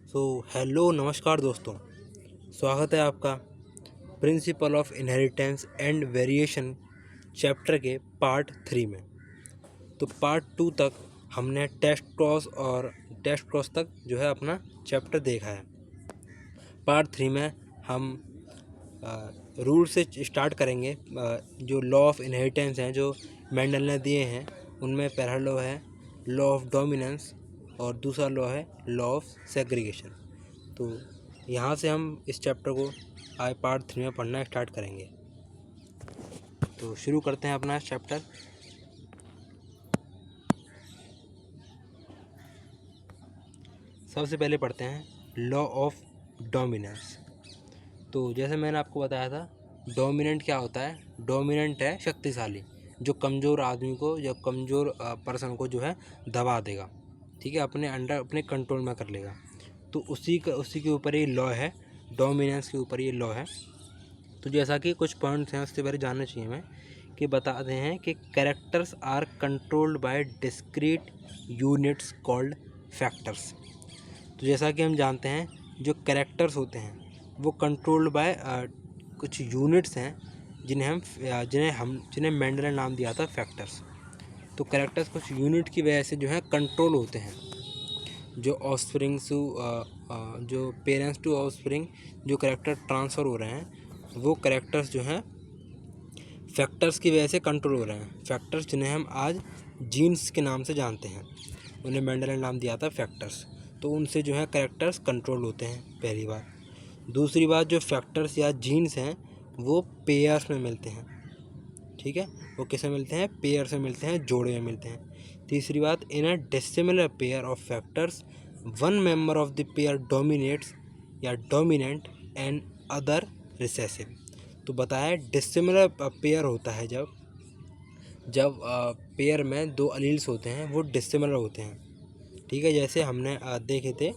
Hello नमस्कार दोस्तों, स्वागत है आपका principle of inheritance and variation chapter के पार्ट 3 में। तो पार्ट 2 तक हमने टेस्ट क्रॉस तक जो है अपना चैप्टर देखा है। पार्ट 3 में हम रूल से स्टार्ट करेंगे। जो लॉ ऑफ इनहेरिटेंस हैं जो मेंडल ने दिए हैं, उनमें पहला लॉ है लॉ ऑफ डोमिनेंस और दूसरा लॉ है लॉ ऑफ सेग्रीगेशन। तो यहाँ से हम इस चैप्टर को आज पार्ट 3 में पढ़ना स्टार्ट करेंगे। तो शुरू करते हैं अपना चैप्टर। सबसे पहले पढ़ते हैं लॉ ऑफ डोमिनेंस। तो जैसे मैंने आपको बताया था, डोमिनेंट क्या होता है? डोमिनेंट है शक्तिशाली, जो कमज़ोर आदमी को या कमज़ोर पर्सन को जो है दबा देगा, ठीक है, अपने कंट्रोल में कर लेगा। तो उसी के ऊपर ये लॉ है, डोमिनेंस के ऊपर ये लॉ है। तो जैसा कि कुछ पॉइंट्स हैं उससे पहले जानना चाहिए हमें कि बताते हैं कि characters are controlled by discrete units called factors. तो जैसा कि हम जानते हैं, जो कैरेक्टर्स होते हैं वो कंट्रोल्ड बाय कुछ यूनिट्स हैं जिन्हें मेंडल ने नाम दिया था फैक्टर्स। तो कैरेक्टर्स कुछ यूनिट की वजह से जो है कंट्रोल होते हैं। जो ऑफस्प्रिंग जो पेरेंट्स टू ऑफस्प्रिंग जो कैरेक्टर ट्रांसफ़र हो रहे हैं, वो कैरेक्टर्स जो हैं फैक्टर्स की वजह से कंट्रोल हो रहे हैं। फैक्टर्स जिन्हें हम आज जीन्स के नाम से जानते हैं, उन्हें मेंडल ने नाम दिया था फैक्टर्स। तो उनसे जो है कैरेक्टर्स कंट्रोल होते हैं, पहली बात। दूसरी बात, जो फैक्टर्स या जीन्स हैं वो पेयर्स में मिलते हैं, ठीक है, वो किसमें मिलते हैं? पेयर में मिलते हैं, जोड़े में मिलते हैं। तीसरी बात, in a dissimilar pair of factors one member of the pair dominates या डोमिनेंट एंड अदर रिसेसिव। तो बताया डिसिमिलर पेयर होता है जब पेयर में दो अलील्स होते हैं वो डिसिमिलर होते हैं, ठीक है। जैसे हमने देखे थे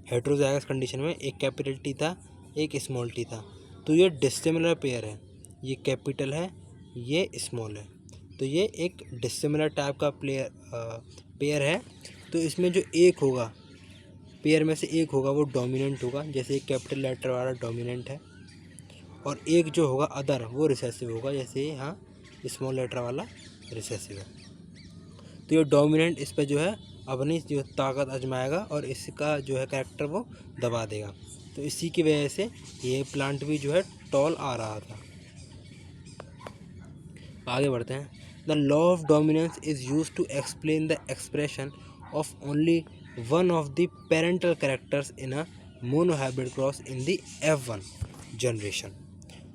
हेटेरोजाइगस कंडीशन में एक कैपिटल टी था, एक स्मॉल टी था। तो ये डिसिमिलर पेयर है, ये कैपिटल है, ये स्मॉल है। तो ये एक डिसिमिलर टाइप का पेयर है। तो इसमें जो एक होगा, पेयर में से एक होगा वो डोमिनेंट होगा, जैसे एक कैपिटल लेटर वाला डोमिनेंट है, और एक जो होगा अदर वो रिसेसिव होगा, जैसे यहाँ स्मॉल लेटर वाला रिसेसिव है। तो ये डोमिनेंट इस पर जो है अपनी जो ताकत आजमाएगा और इसका जो है कैरेक्टर वो दबा देगा। तो इसी की वजह से ये प्लांट भी जो है टॉल आ रहा था। आगे बढ़ते हैं। The law of dominance is use to explain the expression of only one of the parental characters in a monohybrid cross in the F1 generation.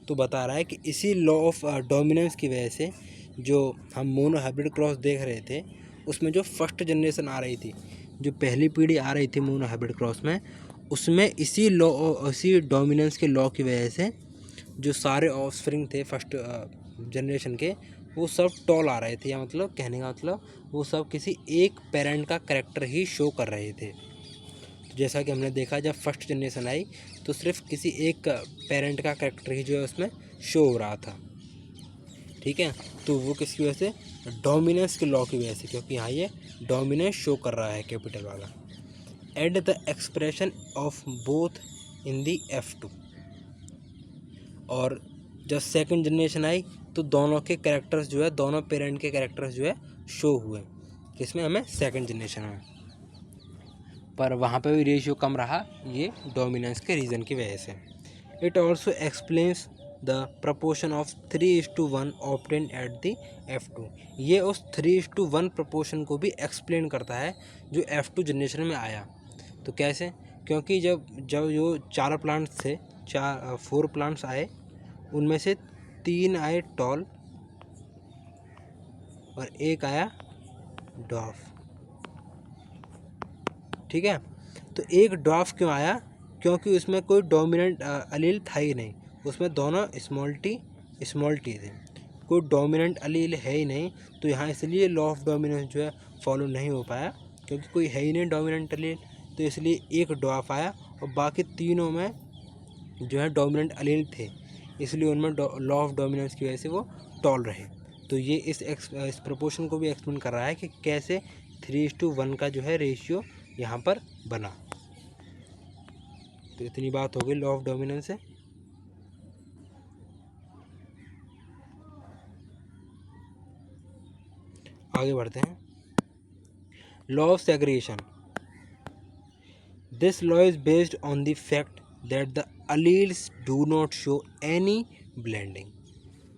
तो बता रहा है कि इसी लॉ ऑफ डोमिनेंस की वजह से जो हम मोनोहाइब्रिड क्रॉस देख रहे थे, उसमें जो फर्स्ट जनरेशन आ रही थी, जो पहली पीढ़ी आ रही थी मोनोहाइब्रिड क्रॉस में, उसमें इसी डोमिनेंस के लॉ की वजह से जो सारे ऑफस्प्रिंग थे फर्स्ट जनरेशन के, वो सब टॉल आ रहे थे, या मतलब कहने का मतलब वो सब किसी एक पेरेंट का कैरेक्टर ही शो कर रहे थे। तो जैसा कि हमने देखा, जब फर्स्ट जनरेशन आई तो सिर्फ किसी एक पेरेंट का कैरेक्टर ही जो है उसमें शो हो रहा था, ठीक है। तो वो किसकी वजह से? डोमिनेंस के लॉ की वजह से, क्योंकि यहाँ ये डोमिनेंस शो कर रहा है कैपिटल वाला। And the expression of both in the F2। और जब सेकंड जनरेशन आई तो दोनों के कैरेक्टर्स जो है, दोनों पेरेंट के कैरेक्टर्स जो है शो हुए, किसमें? हमें सेकंड जनरेशन में। पर वहाँ पे भी रेशियो कम रहा, ये डोमिनेंस के रीज़न की वजह से। It also explains the proportion of 3:1 obtained at the F2। ये उस 3:1 प्रपोर्शन को भी एक्सप्लेन करता है जो F2 जनरेशन में आया। तो कैसे? क्योंकि जब जो 4 प्लांट्स थे, 4 प्लांट्स आए, उनमें से 3 आए टॉल और एक आया डॉफ, ठीक है। तो एक डॉफ क्यों आया? क्योंकि उसमें कोई डोमिनेंट अलील था ही नहीं, उसमें दोनों स्मॉल टी थे, कोई डोमिनेंट अलील है ही नहीं। तो यहाँ इसलिए लॉ ऑफ डोमिनेंस जो है फॉलो नहीं हो पाया, क्योंकि कोई है ही नहीं डोमिनेंट अलील। तो इसलिए एक डॉफ आया और बाकी तीनों में जो है डोमिनेंट अलील थे, इसलिए उनमें लॉ ऑफ डोमिनेंस की वजह से वो टॉल रहे। तो ये इस प्रोपोर्शन को भी एक्सप्लेन कर रहा है कि कैसे 3:1 का जो है रेशियो यहाँ पर बना। तो इतनी बात हो गई लॉ ऑफ डोमिनेंस से। आगे बढ़ते हैं। Law of segregation. This law is based on the fact that the alleles do not show any blending.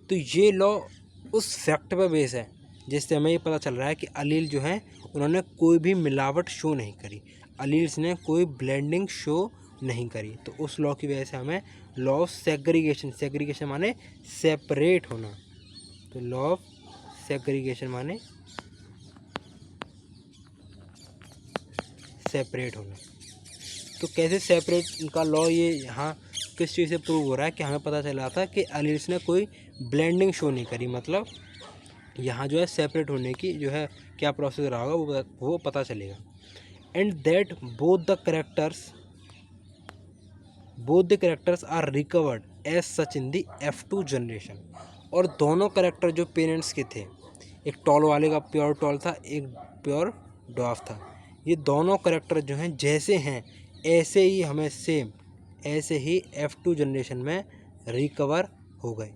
तो ये लॉ उस फैक्ट पर बेस है जिससे हमें ये पता चल रहा है कि अलील जो है उन्होंने कोई भी मिलावट शो नहीं करी, अलील्स ने कोई ब्लेंडिंग शो नहीं करी। तो उस लॉ की वजह से हमें लॉ ऑफ सेग्रीगेशन, सेग्रीगेशन माने सेपरेट होना, तो लॉ ऑफ सेग्रीगेशन माने सेपरेट होना। तो कैसे सेपरेट का लॉ ये यहाँ किस चीज़ से प्रूव हो रहा है कि हमें पता चला था कि अलील्स ने कोई ब्लेंडिंग शो नहीं करी, मतलब यहाँ जो है सेपरेट होने की जो है क्या प्रोसेस रहा होगा वो पता चलेगा। And that both the characters are recovered as such in the F2 generation. और दोनों करेक्टर जो पेरेंट्स के थे, एक टॉल वाले का प्योर टॉल था, एक प्योर ड्वार्फ था, ये दोनों करेक्टर जो हैं जैसे हैं ऐसे ही हमें सेम ऐसे ही F2 जनरेशन में रिकवर हो गए।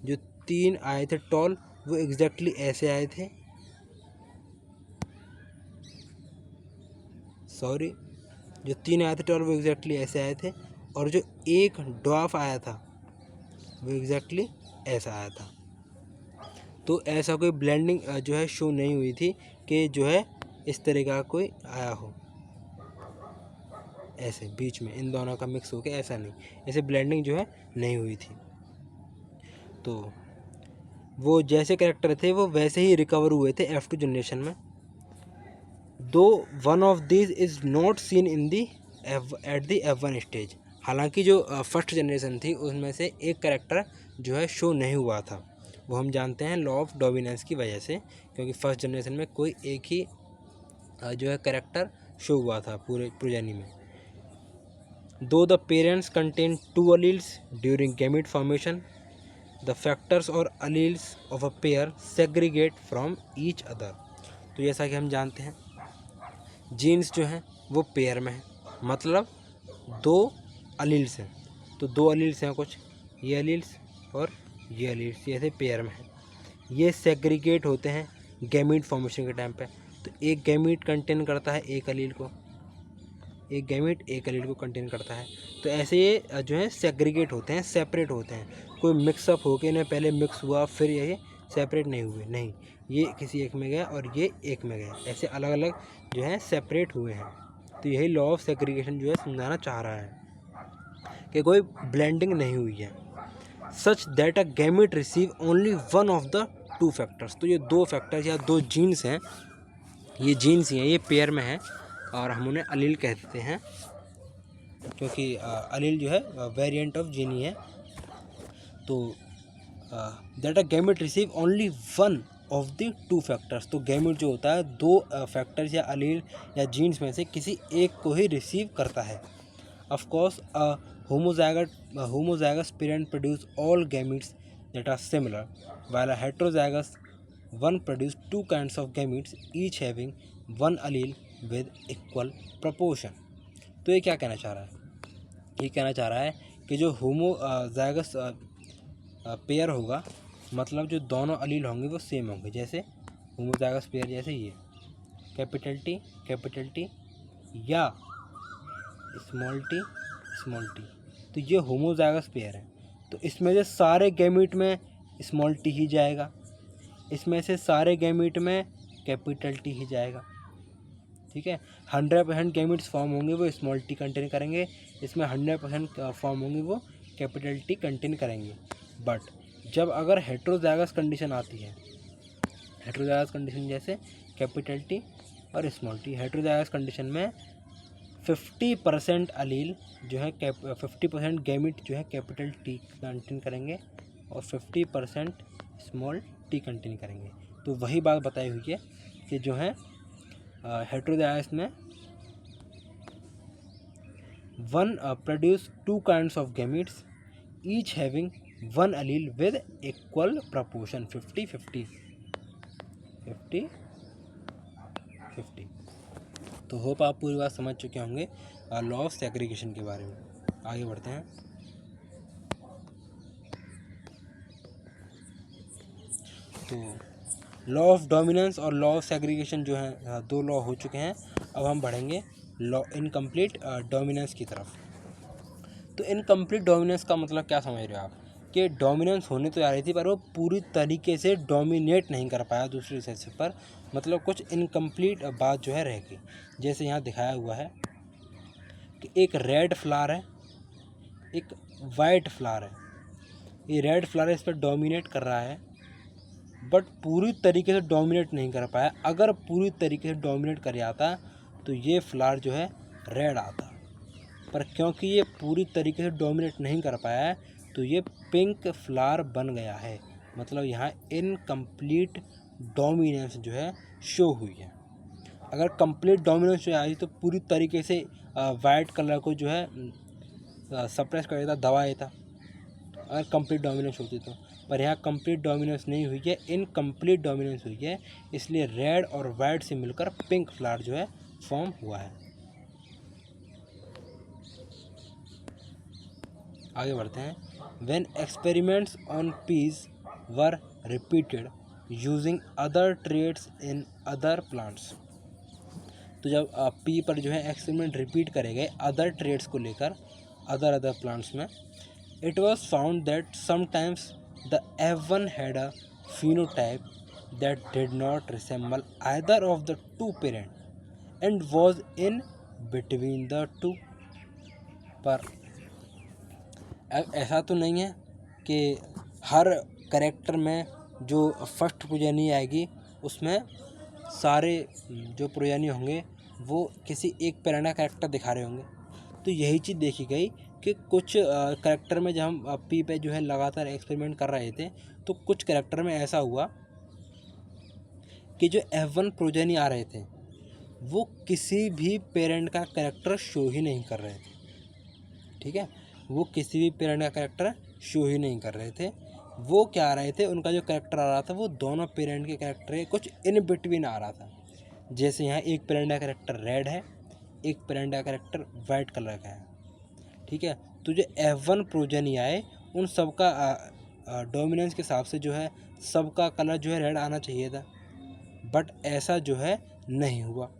जो 3 आए थे टॉल वो एग्जैक्टली ऐसे आए थे, जो 3 आए थे टॉल वो एग्जैक्टली ऐसे आए थे, और जो एक ड्वार्फ आया था वो एग्जैक्टली ऐसा आया था। तो ऐसा कोई ब्लेंडिंग जो है शो नहीं हुई थी कि जो है इस तरह का कोई आया हो, ऐसे बीच में इन दोनों का मिक्स होकर, ऐसा नहीं, ऐसे ब्लेंडिंग जो है नहीं हुई थी। तो वो जैसे कैरेक्टर थे वो वैसे ही रिकवर हुए थे F2 जनरेशन में। दो one of this is not seen in the at the F1 stage. हालांकि जो फर्स्ट जनरेशन थी उसमें से एक कैरेक्टर जो है शो नहीं हुआ था, वो हम जानते हैं लॉ ऑफ डोमिनेंस की वजह से, क्योंकि फर्स्ट जनरेशन में कोई एक ही जो है कैरेक्टर शो हुआ था पूरे प्रोजेनी में। दो the parents contain 2 alleles during gamete formation, the factors और alleles of a pair segregate from each other. तो जैसा कि हम जानते हैं जीन्स जो हैं वो पेयर में है, मतलब 2 alleles हैं, तो 2 alleles हैं कुछ, ये alleles और ये alleles, ये ऐसे पेयर में है, ये सेग्रीगेट होते हैं गैमीट फॉर्मेशन के टाइम पे। तो एक गैमीट कंटेन करता है एक अलील को, एक गैमीट एक अलील को कंटेन करता है। तो ऐसे ये जो है सेग्रीगेट होते हैं, सेपरेट होते हैं, कोई मिक्सअप होके इन्हें पहले मिक्स हुआ फिर ये सेपरेट नहीं हुए, नहीं, ये किसी एक में गया और ये एक में गया, ऐसे अलग अलग जो है सेपरेट हुए हैं। तो यही लॉ ऑफ सेग्रीगेशन जो है समझाना चाह रहा है कि कोई ब्लेंडिंग नहीं हुई है। Such that a gamete receive only one of the 2 factors. तो ये 2 फैक्टर्स या 2 जीन्स हैं, ये जीन्स ही हैं, ये पेयर में हैं और हम उन्हें अलील कहते हैं, क्योंकि अलील जो है वेरिएंट ऑफ जीन ही है। तो that a gamete receive only one of the 2 factors. तो गैमेट जो होता है 2 फैक्टर्स या अलील या जीन्स में से किसी एक को ही रिसीव करता है। Of course homozygous parent produce all gametes that are similar, while a heterozygous one produce 2 kinds of gametes each having one allele with equal proportion। तो ये क्या कहना चाह रहा है? ये कहना चाह रहा है कि जो होमोजाइगस पेयर होगा, मतलब जो दोनों अलील होंगे वो सेम होंगे, जैसे होमोजाइगस पेयर जैसे ये कैपिटल टी या स्मॉल टी, तो ये होमोजाइगस पेयर है। तो इसमें से सारे गैमीट में स्मॉल टी ही जाएगा, इसमें से सारे गैमीट में कैपिटल टी ही जाएगा, ठीक है। 100% गैमीट्स फॉर्म होंगे वो स्मॉल टी कंटेन करेंगे, इसमें 100% फॉर्म होंगे वो कैपिटल टी कंटेन करेंगे। बट जब अगर हेट्रोजाइगस कंडीशन आती है, हेट्रोजाइगस कंडीशन जैसे कैपिटल टी और स्मॉल टी, हेट्रोजाइगस कंडीशन में 50% अलील जो है 50% गैमिट जो है कैपिटल टी कंटेन करेंगे और 50% स्मॉल टी कंटेन करेंगे। तो वही बात बताई हुई है कि जो है हेट्रोजाइगस में one produce 2 kinds of gametes each having one allele with equal proportion 50-50। तो होप आप पूरी बात समझ चुके होंगे लॉ ऑफ सेग्रीगेशन के बारे में। आगे बढ़ते हैं। तो लॉ ऑफ डोमिनेंस और लॉ ऑफ सेग्रीगेशन जो है, दो लॉ हो चुके हैं। अब हम बढ़ेंगे लॉ इनकम्प्लीट डोमिनेंस की तरफ। तो इनकम्प्लीट डोमिनेंस का मतलब क्या समझ रहे हो आप, कि डोमिनेंस होने तो आ रही थी पर वो पूरी तरीके से डोमिनेट नहीं कर पाया दूसरे सेक्स पर, मतलब कुछ इनकम्प्लीट बात जो है रह गई। जैसे यहाँ दिखाया हुआ है कि एक रेड फ्लावर है, एक वाइट फ्लावर है। ये रेड फ्लावर इस पर डोमिनेट कर रहा है, बट पूरी तरीके से डोमिनेट नहीं कर पाया। अगर पूरी तरीके से डोमिनेट कर जाता तो ये फ्लावर जो है रेड आता, पर क्योंकि ये पूरी तरीके से डोमिनेट नहीं कर पाया है तो ये पिंक फ्लावर बन गया है। मतलब यहाँ इनकम्प्लीट डोमिनेंस जो है शो हुई है। अगर कंप्लीट डोमिनेंस जो आई तो पूरी तरीके से वाइट कलर को जो है सप्रेस कर देता, दबा देता, अगर कंप्लीट डोमिनेंस होती तो। पर यहाँ कंप्लीट डोमिनेंस नहीं हुई है, इनकम्प्लीट डोमिनेंस हुई है, इसलिए रेड और वाइट से मिलकर पिंक फ्लावर जो है फॉर्म हुआ है। आगे बढ़ते हैं। When experiments on peas were repeated using other traits in other plants. तो जब पी पर जो है एक्सपेरिमेंट रिपीट करे गए अदर ट्रेड्स को लेकर अदर प्लांट्स में, it was found that sometimes the F1 had a phenotype that did not resemble either of the two parents and was in between the two। पर ऐसा तो नहीं है कि हर करेक्टर में जो फर्स्ट प्रोजेनी आएगी उसमें सारे जो प्रोजेनी होंगे वो किसी एक पेरेंट का करेक्टर दिखा रहे होंगे। तो यही चीज़ देखी गई कि कुछ करेक्टर में जब हम पी पे जो है लगातार एक्सपेरिमेंट कर रहे थे तो कुछ करेक्टर में ऐसा हुआ कि जो F1 प्रोजेनी आ रहे थे वो किसी भी पेरेंट का करेक्टर शो ही नहीं कर रहे थे। ठीक है, वो किसी भी पेरेंट का करेक्टर शो ही नहीं कर रहे थे। वो क्या आ रहे थे, उनका जो करेक्टर आ रहा था वो दोनों पेरेंट के करेक्टर के कुछ इन बिटवीन आ रहा था। जैसे यहाँ एक पेरेंट का करेक्टर रेड है, एक पेरेंट का करेक्टर वाइट कलर का है। ठीक है, तो जो F1 प्रोजेनी आए उन सबका डोमिनेंस के हिसाब से जो है सबका कलर जो है रेड आना चाहिए था, बट ऐसा जो है नहीं हुआ।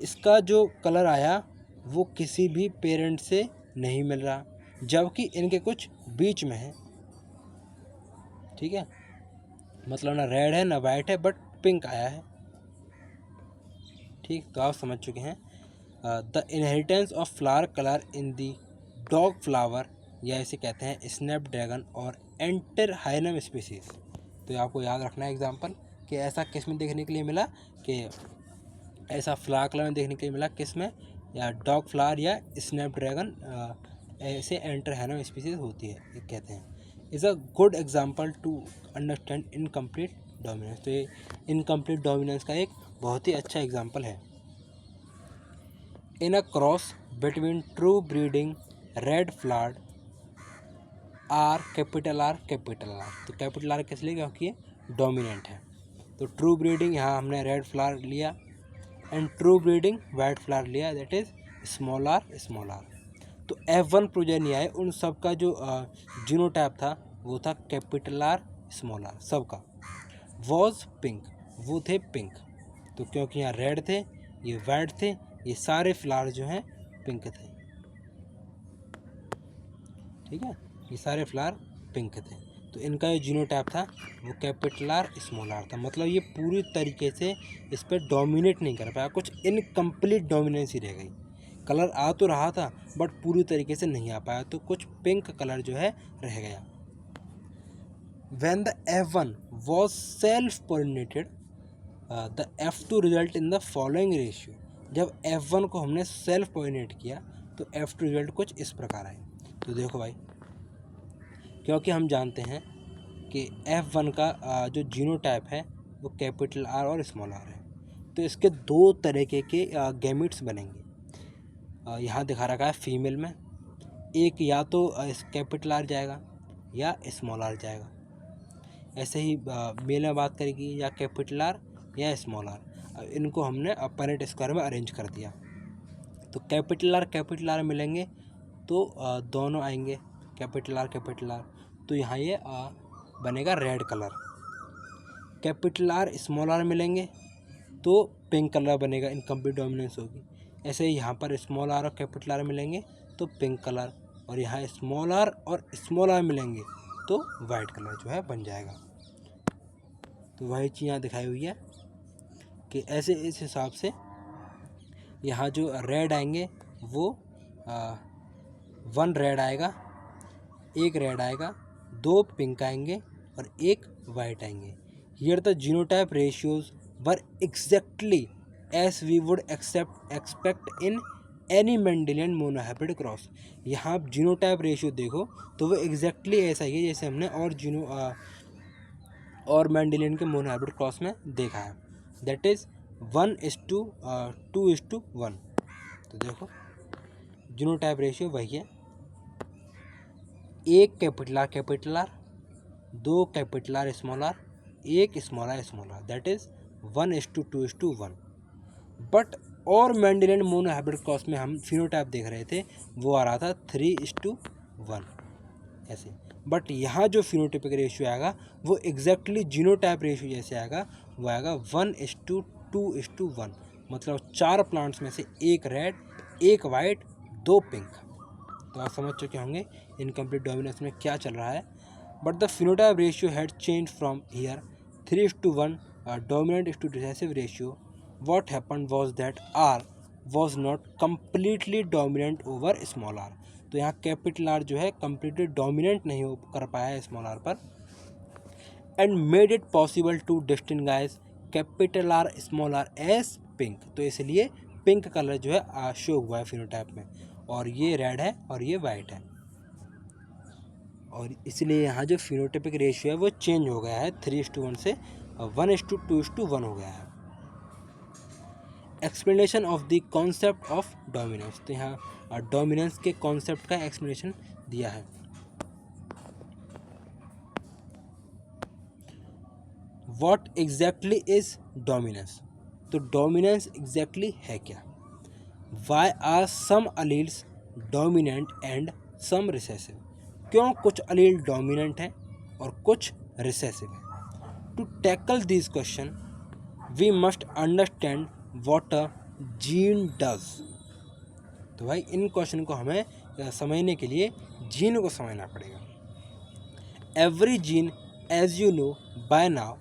इसका जो कलर आया वो किसी भी पेरेंट से नहीं मिल रहा, जबकि इनके कुछ बीच में है। ठीक है, मतलब ना रेड है ना वाइट है, बट पिंक आया है। ठीक, तो आप समझ चुके हैं the inheritance of flower colour in the dog flower, या इसे कहते हैं स्नैपड्रैगन और एंटरहाइनम स्पीसीज। तो आपको याद रखना है एग्जाम्पल कि ऐसा किस में देखने के लिए मिला, कि ऐसा फ्लावर कलर में देखने के लिए मिला किस में, या डॉग फ्लावर या स्नैपड्रैगन ऐसे एंटरहाइनम स्पीसीज होती है, ये कहते हैं। Is a good example to understand incomplete dominance. तो ये इनकम्प्लीट डोमिनेंस का एक बहुत ही अच्छा एग्जाम्पल है। In a cross between true breeding red flower R capital R capital R. तो कैपिटल आर किस लिए, क्योंकि ये डोमिनेंट है। तो ट्रू ब्रीडिंग यहाँ हमने रेड फ्लावर लिया, and true breeding white flower लिया, that is small R small R. तो F1 प्रोजेनी आए उन सब का जो जीनोटाइप था वो था कैपिटल आर स्मॉल आर, सबका। वॉज पिंक, वो थे पिंक। तो क्योंकि यहाँ रेड थे, ये वाइट थे, ये सारे फ्लावर जो हैं पिंक थे। ठीक है, ये सारे फ्लावर पिंक थे। तो इनका जो जीनोटाइप था वो कैपिटल आर स्मॉल आर था। मतलब ये पूरी तरीके से इस पर डोमिनेट नहीं कर पाया, कुछ इनकम्प्लीट डोमिनेंस ही रह गई। कलर आ तो रहा था बट पूरी तरीके से नहीं आ पाया, तो कुछ पिंक कलर जो है रह गया। When the F1 was self-pollinated, the F2 result in the following ratio। जब F1 को हमने सेल्फ पोलिनेट किया तो F2 रिजल्ट कुछ इस प्रकार आए। तो देखो भाई, क्योंकि हम जानते हैं कि F1 का जो जीनोटाइप है वो कैपिटल आर और स्मॉल आर है, तो इसके दो तरीके के गैमेट्स बनेंगे। यहाँ दिखा रखा है फीमेल में, एक या तो कैपिटल आर जाएगा या स्मॉल आर जाएगा। ऐसे ही मेल में बात करेगी या कैपिटल आर या स्मॉल आर। इनको हमने परेट स्क्वायर में अरेंज कर दिया। तो कैपिटल आर मिलेंगे तो दोनों आएंगे कैपिटल आर, तो यहाँ ये बनेगा red colour. Capital R small R मिलेंगे तो पिंक कलर बनेगा, इनकम्प्लीट डोमिनेंस होगी। ऐसे यहाँ पर स्मॉल आर और कैपिटल आर मिलेंगे तो पिंक कलर, और यहाँ स्मॉल आर और स्मॉल आर मिलेंगे तो वाइट कलर जो है बन जाएगा। तो वही चीज़ यहाँ दिखाई हुई है कि ऐसे इस हिसाब से यहाँ जो रेड आएंगे वो 1 रेड आएगा, 1 रेड आएगा, 2 पिंक आएंगे और 1 वाइट आएंगे। Here the genotype ratios were exactly as we would expect in any Mendelian monohybrid cross. यहाँ आप जीनोटाइप रेशियो देखो तो वो एग्जैक्टली ऐसा ही है जैसे हमने और मेंडेलियन के मोनोहाइब्रिड क्रॉस में देखा है, दैट इज़ 1:2:1। तो देखो जीनोटाइप रेशियो वही है, 1 capital R, 2 capital R, 1 small R, that is 1:2:1। But और मेंडेलियन मोनोहाइब्रिड क्रॉस में हम फिनोटाइप देख रहे थे वो आ रहा था 3:1 ऐसे। बट यहाँ जो फिनोटाइपिक रेशियो आएगा वो एग्जैक्टली जीनोटाइप रेशियो जैसे आएगा, वो आएगा 1:2:1। मतलब 4 प्लांट्स में से 1 रेड, 1 वाइट, 2 पिंक। तो आप समझ चुके होंगे इनकम्प्लीट डोमिनेंस में क्या चल रहा है। But the phenotype ratio had change from here 3:1 dominant to recessive ratio. What happened was that R was not completely dominant over small r. तो यहाँ कैपिटल आर जो है कम्प्लीटली डोमिनेंट नहीं हो कर पाया है स्मॉल आर पर, and made it possible to distinguish capital R small r as pink. तो इसलिए पिंक कलर जो है शो हुआ है फिनोटाइप में, और ये रेड है और ये वाइट है, और इसलिए यहाँ जो फिनोटाइपिक रेशियो है वो चेंज हो गया है 3:1 से 1:2:1 हो गया है। Explanation of the concept of dominance. तो यहाँ डोमिनेंस के कॉन्सेप्ट का एक्सप्लेनेशन दिया है। What exactly is dominance. तो डोमिनेंस एग्जैक्टली है क्या। Why are some alleles dominant and some recessive. क्यों कुछ अलील डोमिनेंट है और कुछ रिसेसिव है। To tackle this question we must understand what a gene does. तो भाई इन क्वेश्चन को हमें समझने के लिए जीन को समझना पड़ेगा। Every gene as you know by now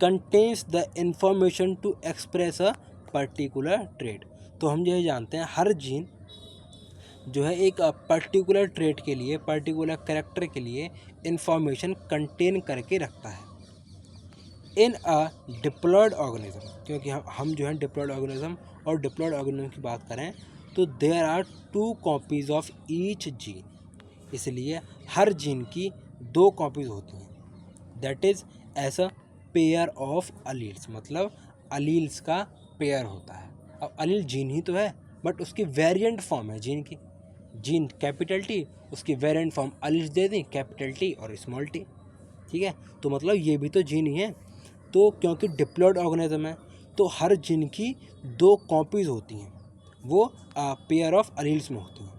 contains the information to express a particular trait. तो हम यह जानते हैं हर जीन जो है एक पर्टिकुलर ट्रेट के लिए, पर्टिकुलर कैरेक्टर के लिए इंफॉर्मेशन कंटेन करके रखता है इन अ डिप्लॉयड ऑर्गेनिज्म। क्योंकि हम जो है डिप्लॉयड ऑर्गेनिज्म, और डिप्लॉयड ऑर्गेनिज्म की बात करें तो there are 2 copies of each gene. इसलिए हर जीन की 2 कॉपीज़ होती हैं, that is as a pair of alleles. मतलब अलील्स का पेयर होता है। अब अलील जीन ही तो है, बट उसकी वेरिएंट फॉर्म है जीन की। जीन कैपिटल टी, उसकी वेरिएंट फॉर्म अलील्स दे दी, कैपिटल टी और स्मॉल टी। ठीक है, तो मतलब ये भी तो जीन ही है। तो क्योंकि डिप्लॉयड ऑर्गेनिज्म है तो हर जीन की 2 कॉपीज़ होती हैं, वो पेयर ऑफ अलील्स में होती हैं।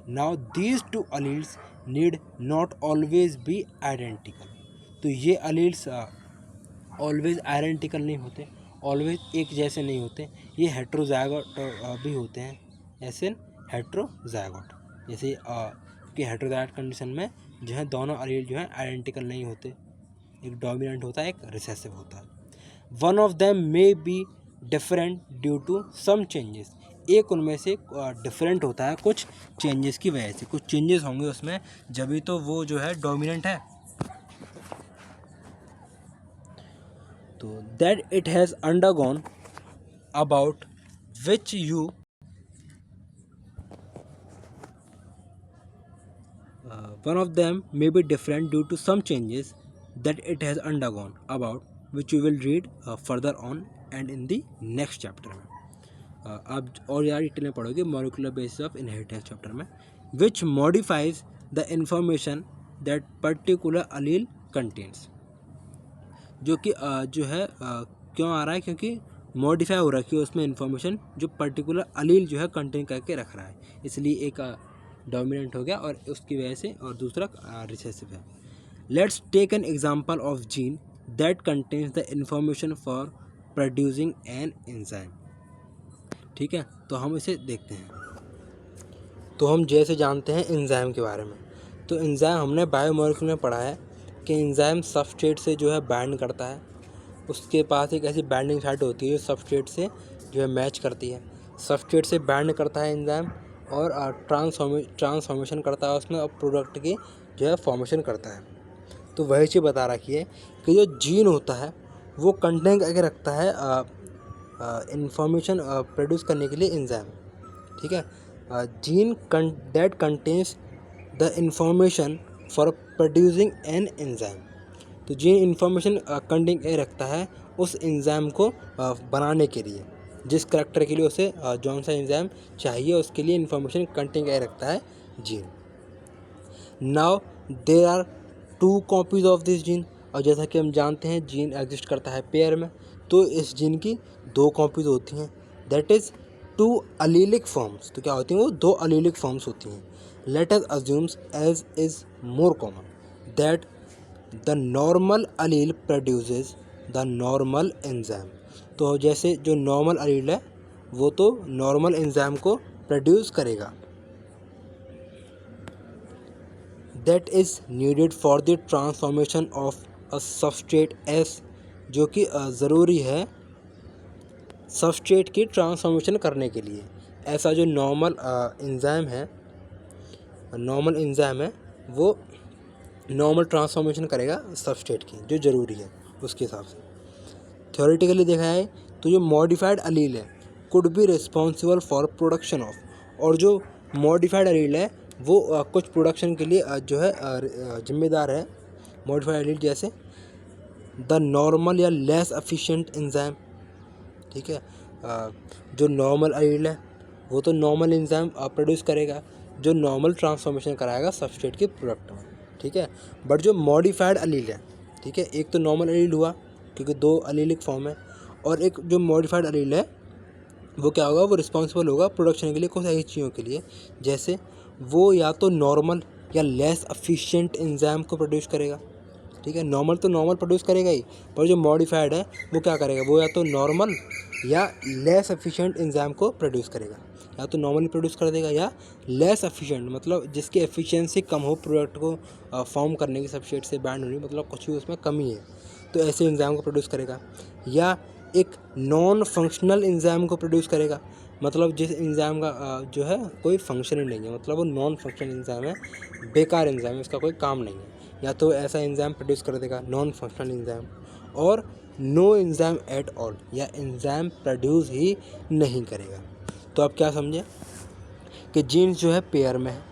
Now these 2 alleles need not always be identical. तो ये अलील्स ऑलवेज आइडेंटिकल नहीं होते, ऑलवेज एक जैसे नहीं होते। ये हेट्रोजाइगोट भी होते हैं, ऐसे हेट्रोजाइगोट। जैसे कि हेट्रोजाइगोट कंडीशन में जो है दोनों अलील जो है आइडेंटिकल नहीं होते, एक डोमिनेंट होता है, एक रिसेसिव होता है। One of them may be different due to some changes. एक उनमें से डिफरेंट होता है कुछ चेंजेस की वजह से, कुछ चेंजेस होंगे उसमें, जभी तो वो जो है डोमिनेंट है। तो that it has undergone about which you one of them may be different due to some changes that it has undergone, about which you will read further on and in the next chapter में। आप और यार detail में पढ़ोगे molecular basis of inheritance chapter में, which modifies the information that particular allele contains। जो कि जो है क्यों आ रहा है, क्योंकि मॉडिफाई हो रखी है उसमें इन्फॉर्मेशन जो पर्टिकुलर अलील जो है कंटेन करके रख रहा है। इसलिए एक डोमिनेंट हो गया और उसकी वजह से, और दूसरा रिसेसिव है। Let's take an example of gene that contains the information for producing an enzyme. ठीक है, तो हम इसे देखते हैं। तो हम जैसे जानते हैं एंजाइम के बारे में, तो एंजाइम हमने बायोमोलिक्यूल में पढ़ा है कि एंजाइम सबस्ट्रेट से जो है बाइंड करता है, उसके पास एक ऐसी बाइंडिंग साइट होती है जो सबस्ट्रेट से जो है मैच करती है, सबस्ट्रेट से बाइंड करता है एंजाइम और ट्रांसफॉर्मेशन करता है उसमें, और प्रोडक्ट की जो है फॉर्मेशन करता है। तो वही चीज़ बता रखी है कि जो जीन होता है वो कंटेन करके रखता है इंफॉर्मेशन प्रोड्यूस करने के लिए एंजाइम। ठीक है, gene that contains the information for producing an enzyme. तो जीन इंफॉर्मेशन कंटेन करके रखता है उस एंजाइम को बनाने के लिए, जिस करैक्टर के लिए उसे जौन सा एंजाइम चाहिए उसके लिए इंफॉर्मेशन कंटेन करके रखता है gene. Now there are 2 copies of this gene, और जैसा कि हम जानते हैं जीन एग्जिस्ट करता है पेयर में, तो इस जीन की 2 कॉपीज़ होती हैं, दैट इज़ 2 अलीलिक फॉर्म्स। तो क्या होती हैं वो? 2 अलीलिक फॉर्म्स होती हैं। Let us assumes as is more common that the normal allele produces the normal enzyme. तो जैसे जो नॉर्मल अलील है वो तो नॉर्मल एंजाइम को प्रोड्यूस करेगा, that is needed for the transformation of a substrate S, जो कि ज़रूरी है सबस्ट्रेट की ट्रांसफॉर्मेशन करने के लिए। ऐसा जो नॉर्मल एंजाइम है वो नॉर्मल ट्रांसफॉर्मेशन करेगा सबस्ट्रेट की, जो ज़रूरी है उसके हिसाब से। थ्योरेटिकली देखा है तो जो मॉडिफाइड अलील है could be responsible for production of, और जो मॉडिफाइड अलील है वो कुछ प्रोडक्शन के लिए जो है जिम्मेदार है। मॉडिफाइड अलील जैसे द नॉर्मल या लेस एफिशिएंट एंजाइम। ठीक है, जो नॉर्मल अलील है वो तो नॉर्मल एंजाइम प्रोड्यूस करेगा, जो नॉर्मल ट्रांसफॉर्मेशन कराएगा सबस्ट्रेट के प्रोडक्ट में। ठीक है, बट जो मॉडिफाइड अलील है, ठीक है, एक तो नॉर्मल अलील हुआ क्योंकि 2 अलीलिक फॉर्म है, और एक जो मॉडिफाइड अलील है वो क्या होगा? वो रिस्पॉन्सिबल होगा प्रोडक्शन के लिए कुछ ऐसी चीज़ों के लिए, जैसे वो या तो नॉर्मल या लेस एफिशिएंट एंजाइम को प्रोड्यूस करेगा। ठीक है, नॉर्मल तो नॉर्मल प्रोड्यूस करेगा ही, पर जो मॉडिफाइड है वो क्या करेगा? वो या तो नॉर्मल या लेस एफिशिएंट एंजाइम को प्रोड्यूस करेगा, या तो नॉर्मली प्रोड्यूस कर देगा या लेस एफिशिएंट, मतलब जिसकी एफिशिएंसी कम हो प्रोडक्ट को फॉर्म करने की, सबस्ट्रेट से बाइंड होने, मतलब कुछ भी उसमें कमी है, तो ऐसे एंजाइम को प्रोड्यूस करेगा। या एक नॉन फंक्शनल एंजाइम को प्रोड्यूस करेगा, मतलब जिस एंजाइम का जो है कोई फंक्शन ही नहीं है, मतलब वो नॉन फंक्शनल एंजाइम है, बेकार एंजाइम है, उसका कोई काम नहीं है, या तो ऐसा एंजाइम प्रोड्यूस कर देगा नॉन फंक्शनल एंजाइम। और नो एंजाइम एट ऑल, या एंजाइम प्रोड्यूस ही नहीं करेगा। तो आप क्या समझे कि जीन्स जो है पेयर में है,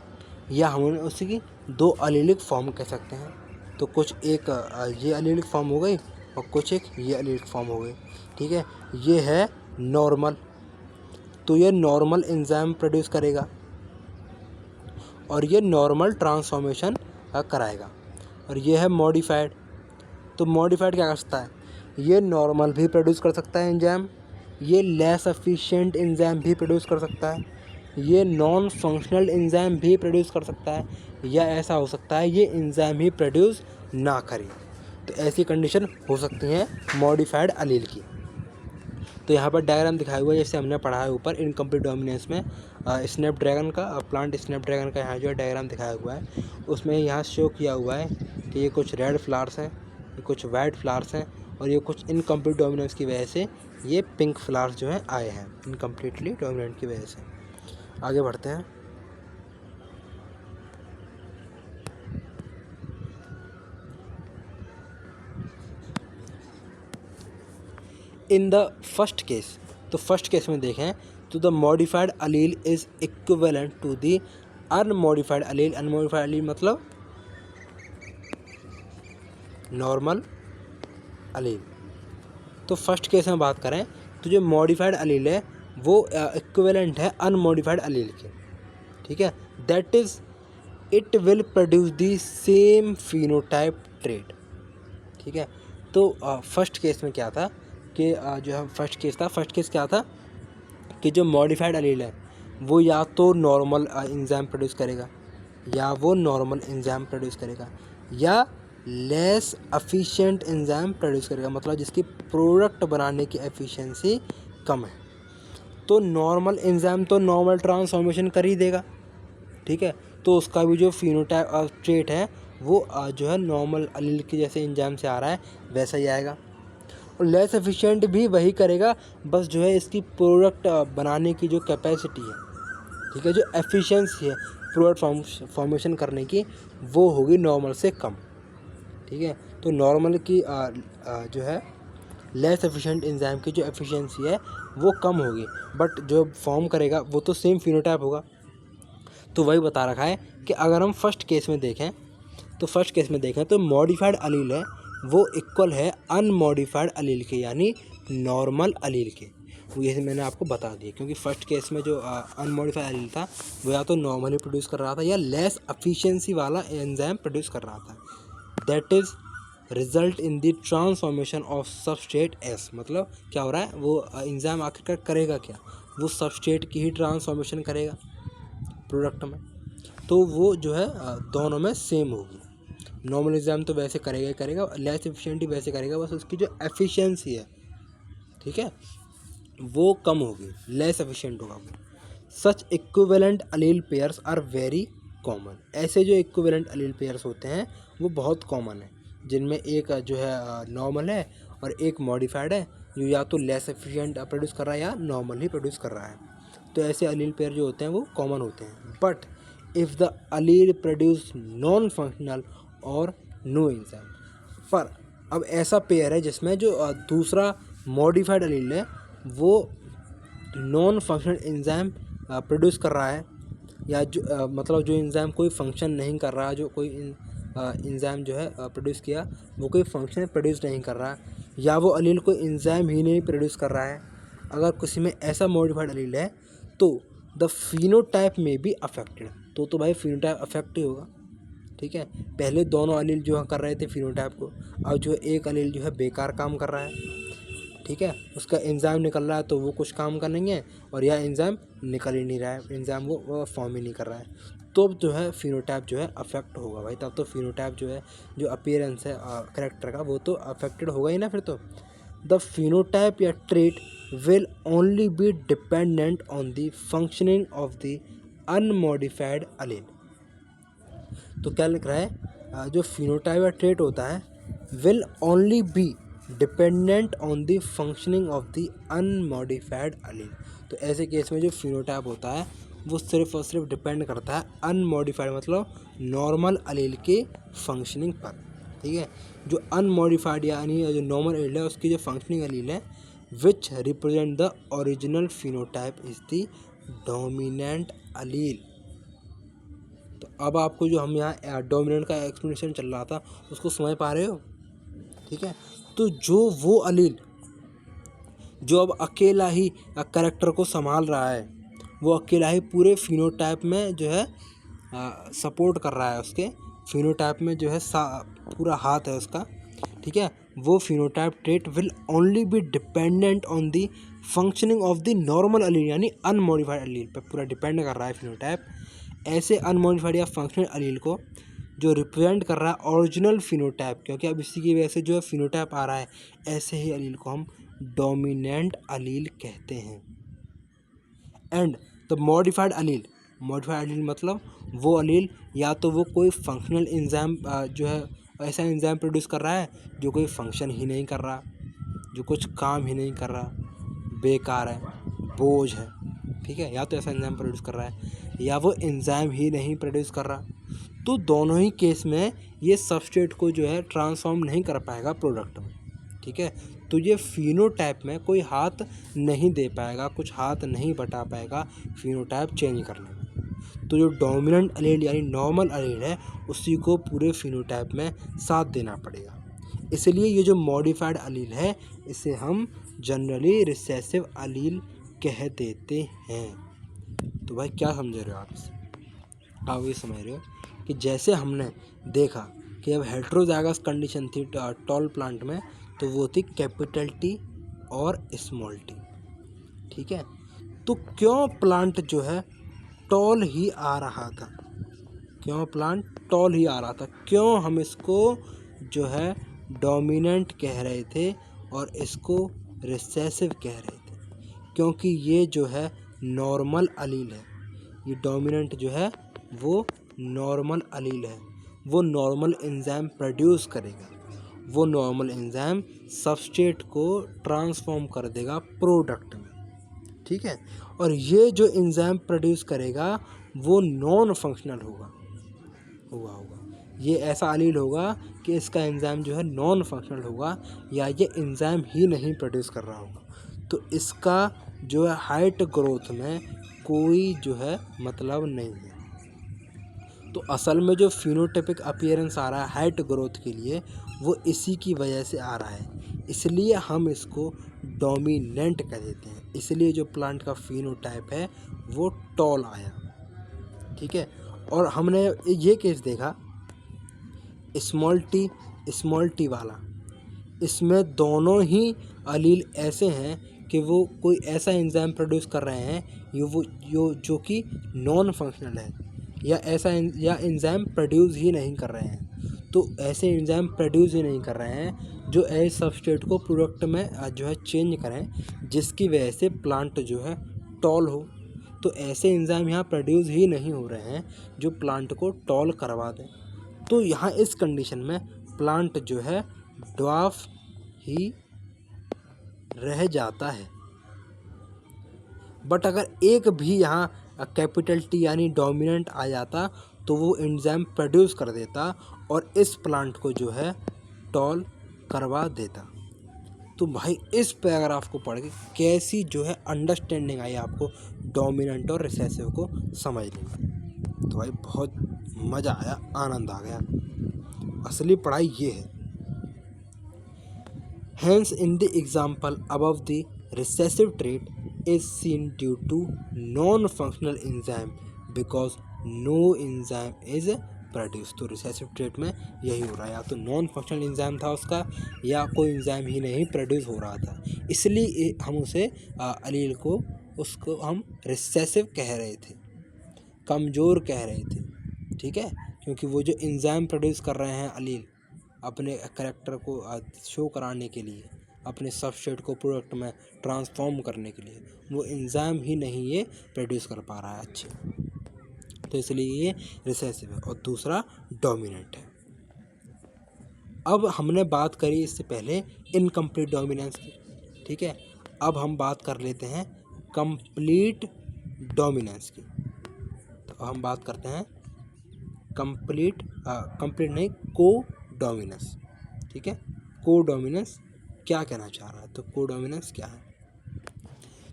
या हम उसकी 2 अलीलिक फॉर्म कह सकते हैं। तो कुछ एक ये अलीलिक फॉर्म हो गई और कुछ एक ये अलीलिक फॉर्म हो गई। ठीक है, ये है नॉर्मल, तो ये नॉर्मल एंजाइम प्रोड्यूस करेगा और ये नॉर्मल ट्रांसफॉर्मेशन कराएगा। और ये है मॉडिफाइड, तो मॉडिफाइड क्या कर सकता है? ये नॉर्मल भी प्रोड्यूस कर सकता है एंजाइम, ये लेस एफिशिएंट एंजाइम भी प्रोड्यूस कर सकता है, ये नॉन फंक्शनल एंजाइम भी प्रोड्यूस कर सकता है, या ऐसा हो सकता है ये एंजाइम ही प्रोड्यूस ना करे। तो ऐसी कंडीशन हो सकती हैं मॉडिफाइड अलील की। तो यहाँ पर डायग्राम दिखाया हुआ है जैसे हमने पढ़ा है ऊपर इनकम्प्लीट डोमिनेंस में, स्नैपड्रैगन का, प्लांट स्नैपड्रैगन का यहाँ जो है डायग्राम दिखाया हुआ है, उसमें यहाँ शो किया हुआ है कि ये कुछ रेड फ्लावर्स हैं, ये कुछ वाइट फ्लावर्स हैं, और ये कुछ इनकम्प्लीट डोमिनेंस की वजह से ये पिंक फ्लावर्स जो हैं आए हैं, इनकम्प्लीटली डोमिनेंट की वजह से। आगे बढ़ते हैं। इन द फर्स्ट केस, तो फर्स्ट केस में देखें तो the modified allele is equivalent to the unmodified allele. Unmodified allele मतलब नॉर्मल अलील। तो फर्स्ट केस में बात करें तो जो मॉडिफाइड अलील है वो इक्विवेलेंट है अनमॉडिफाइड अलील के। ठीक है, that is it will produce the same phenotype trait. ठीक है, तो फर्स्ट केस में क्या था कि जो है फर्स्ट केस क्या था कि जो मॉडिफाइड अलील है वो या तो नॉर्मल एंजाइम प्रोड्यूस करेगा, या वो नॉर्मल एंजाइम प्रोड्यूस करेगा, या लेस एफिशिएंट एंजाइम प्रोड्यूस करेगा, मतलब जिसकी प्रोडक्ट बनाने की एफिशिएंसी कम है। तो नॉर्मल एंजाइम तो नॉर्मल ट्रांसफॉर्मेशन कर ही देगा, ठीक है, तो उसका भी जो फिनोटाइप ट्रेट है वो जो है नॉर्मल अलील के जैसे एंजाइम से आ रहा है वैसा ही आएगा। और लेस एफिशिएंट भी वही करेगा, बस जो है इसकी प्रोडक्ट बनाने की जो कैपेसिटी है, ठीक है, जो एफिशिएंसी है प्रोडक्ट फॉर्मेशन करने की, वो होगी नॉर्मल से कम, ठीक है। तो नॉर्मल की जो है लेस एफिशिएंट एंजाइम की जो एफिशिएंसी है वो कम होगी, बट जो फॉर्म करेगा वो तो सेम फिनोटाइप होगा। तो वही बता रखा है कि अगर हम फर्स्ट केस में देखें तो मॉडिफाइड अलील है वो इक्वल है अनमॉडिफाइड अलील के, यानी नॉर्मल अलील के। वो ये मैंने आपको बता दिया, क्योंकि फर्स्ट केस में जो अनमॉडिफाइड अलील था वो या तो नॉर्मली प्रोड्यूस कर रहा था या लेस एफिशिएंसी वाला एंजाइम प्रोड्यूस कर रहा था। That is result in the transformation of substrate S. मतलब क्या हो रहा है, वो एंजाइम आखिरकार करेगा क्या, वो सबस्ट्रेट की ही ट्रांसफॉर्मेशन करेगा प्रोडक्ट में। तो वो जो है दोनों में सेम होगी। नॉर्मल एंजाइम तो वैसे करेगा ही करेगा, लेस एफिशिएंट वैसे करेगा, बस उसकी जो एफिशिएंसी है, ठीक है, वो कम होगी, लेस एफिशिएंट होगा वो। Such equivalent allele pairs are very common. ऐसे जो इक्विवेलेंट अलील पेयर्स होते हैं वो बहुत कॉमन है, जिनमें एक जो है नॉर्मल है और एक मॉडिफाइड है, जो या तो लेस एफिशिएंट प्रोड्यूस कर रहा है या नॉर्मल ही प्रोड्यूस कर रहा है। तो ऐसे अलील पेयर जो होते हैं वो कॉमन होते हैं। But if the allele produce non functional और नो एंजाइम, पर अब ऐसा पेयर है जिसमें जो दूसरा मॉडिफाइड अलील है वो नॉन फंक्शनल एंजाइम प्रोड्यूस कर रहा है, या जो मतलब जो एंजाइम कोई फंक्शन नहीं कर रहा, जो कोई एंजाइम जो है प्रोड्यूस किया वो कोई फंक्शन प्रोड्यूस नहीं कर रहा, या वो अलील कोई एंजाइम ही नहीं प्रोड्यूस कर रहा है। अगर किसी में ऐसा मॉडिफाइड अलील है तो द फिनोटाइप में भी अफेक्टेड, तो भाई फिनोटाइप अफेक्ट ही होगा, ठीक है। पहले दोनों अलील जो है कर रहे थे फिनोटाइप को, अब जो एक अलील जो है बेकार काम कर रहा है, ठीक है, उसका एंजाइम निकल रहा है तो वो कुछ काम का नहीं है, और यह एंजाइम निकल ही नहीं रहा है, एंजाइम वो फॉर्म ही नहीं कर रहा है, तो जो है फिनोटाइप जो है अफेक्ट होगा भाई। तब तो फिनोटाइप जो है जो अपीयरेंस है कैरेक्टर का वो तो अफेक्टेड होगा ही ना फिर तो। द फिनोटाइप या trait will only be dependent on the functioning of the unmodified allele. तो क्या लिख रहा है, जो फिनोटाइप या ट्रेट होता है will only be dependent on the functioning of the unmodified allele. तो ऐसे केस में जो फिनोटाइप होता है वो सिर्फ और सिर्फ डिपेंड करता है अनमॉडिफाइड मतलब नॉर्मल अलील के फंक्शनिंग पर, ठीक है। जो अनमॉडिफाइड यानी जो नॉर्मल अलील है उसकी जो फंक्शनिंग अलील है which represent the original phenotype is the dominant अलील। तो अब आपको जो हम यहाँ डोमिनेंट का एक्सप्लेनेशन चल रहा था उसको समझ पा रहे हो, ठीक है। तो जो वो अलील जो अब अकेला ही कैरेक्टर को संभाल रहा है, वो अकेला ही पूरे फिनोटाइप में जो है सपोर्ट कर रहा है, उसके फिनोटाइप में जो है पूरा हाथ है उसका, ठीक है, वो phenotype trait will only be dependent on the functioning of the normal allele, यानी अनमॉडिफाइड अलील पर पूरा डिपेंड कर रहा है फिनोटाइप। ऐसे अनमॉडिफाइड या फंक्शनल अलील को जो रिप्रेजेंट कर रहा है ओरिजिनल फिनोटाइप, क्योंकि अब इसी की वजह से जो फिनोटाइप आ रहा है, ऐसे ही अलील को हम डोमिनेंट अलील कहते हैं। एंड द मॉडिफाइड अलील मतलब वो अलील या तो वो कोई फंक्शनल एंजाइम जो है ऐसा एंजाइम प्रोड्यूस कर रहा है जो कोई फंक्शन ही नहीं कर रहा, जो कुछ काम ही नहीं कर रहा, बेकार है, बोझ है, ठीक है, या तो ऐसा एंजाइम प्रोड्यूस कर रहा है या वो एंजाइम ही नहीं प्रोड्यूस कर रहा। तो दोनों ही केस में ये सबस्ट्रेट को जो है ट्रांसफॉर्म नहीं कर पाएगा प्रोडक्ट में, ठीक है। तो ये फिनोटाइप में कोई हाथ नहीं दे पाएगा, कुछ हाथ नहीं बटा पाएगा फिनोटाइप चेंज करने में। तो जो डोमिनेंट अलील यानी नॉर्मल अलील है उसी को पूरे फिनोटाइप में साथ देना पड़ेगा। इसलिए ये जो मॉडिफाइड अलील है इसे हम जनरली रिसेसिव अलील कह देते हैं। तो भाई क्या समझ रहे हो आप इससे? आप ये समझ रहे हो कि जैसे हमने देखा कि अब हेटेरोजाइगस कंडीशन थी टॉल प्लांट में, तो वो थी कैपिटल टी और स्मॉल टी, ठीक है। तो क्यों प्लांट जो है टॉल ही आ रहा था, क्यों प्लांट टॉल ही आ रहा था, क्यों हम इसको जो है डोमिनेंट कह रहे थे और इसको रिसेसिव कह रहे थे? क्योंकि ये जो है नॉर्मल अलील है, ये डोमिनेंट जो है वो नॉर्मल अलील है, वो नॉर्मल एंजाइम प्रोड्यूस करेगा, वो नॉर्मल एंजाइम सबस्ट्रेट को ट्रांसफॉर्म कर देगा प्रोडक्ट में, ठीक है। और ये जो एंजाइम प्रोड्यूस करेगा वो नॉन फंक्शनल होगा, ये ऐसा अलील होगा कि इसका एंजाइम जो है नॉन फंक्शनल होगा या ये एंजाइम ही नहीं प्रोड्यूस कर रहा होगा। तो इसका जो है हाइट ग्रोथ में कोई जो है मतलब नहीं है। तो असल में जो फिनोटाइपिक अपीयरेंस आ रहा है हाइट ग्रोथ के लिए वो इसी की वजह से आ रहा है, इसलिए हम इसको डोमिनेंट कह देते हैं, इसलिए जो प्लांट का फिनोटाइप है वो टॉल आया, ठीक है। और हमने ये केस देखा स्मॉल टी वाला, इसमें दोनों ही अलील ऐसे हैं कि वो कोई ऐसा एंजाइम प्रोड्यूस कर रहे हैं जो कि नॉन फंक्शनल है या एंजाइम प्रोड्यूस ही नहीं कर रहे हैं। तो ऐसे एंजाइम प्रोड्यूस ही नहीं कर रहे हैं जो एज सबस्ट्रेट को प्रोडक्ट में जो है चेंज करें जिसकी वजह से प्लांट जो है टॉल हो। तो ऐसे एंजाइम यहाँ प्रोड्यूस ही नहीं हो रहे हैं जो प्लांट को टॉल करवा दें। तो यहाँ इस कंडीशन में प्लांट जो है ड्वार्फ ही रह जाता है। बट अगर एक भी यहाँ कैपिटल टी यानी डोमिनेंट आ जाता तो वो एंजाइम प्रोड्यूस कर देता और इस प्लांट को जो है टॉल करवा देता। तो भाई इस पैराग्राफ को पढ़ के कैसी जो है अंडरस्टैंडिंग आई आपको डोमिनेंट और रिसेसिव को समझने में? तो भाई बहुत मज़ा आया, आनंद आ गया। असली पढ़ाई ये है। Hence in the example above the recessive trait is seen due to non-functional enzyme because no enzyme is produced। तो रिसेसिव ट्रेट में यही हो रहा है, या तो नॉन फंक्शनल एंजाइम था उसका या कोई एंजाइम ही नहीं प्रोड्यूस हो रहा था, इसलिए हम उसे अलील को उसको हम रिसेसिव कह रहे थे, कमज़ोर कह रहे थे, ठीक है। क्योंकि वो जो एंजाइम प्रोड्यूस कर रहे हैं अलील अपने करैक्टर को शो कराने के लिए, अपने सबस्ट्रेट को प्रोडक्ट में ट्रांसफॉर्म करने के लिए, वो एंजाइम ही नहीं ये प्रोड्यूस कर पा रहा है अच्छे, तो इसलिए ये रिसेसिव है। और दूसरा डोमिनेंट है। अब हमने बात करी इससे पहले इनकम्प्लीट डोमिनेंस की, ठीक है। अब हम बात कर लेते हैं कंप्लीट डोमिनेंस की। तो हम बात करते हैं कंप्लीट नहीं, को डोमिनेंस, ठीक है। को डोमिनेंस क्या कहना चाह रहा है? तो को डोमिनेंस क्या है?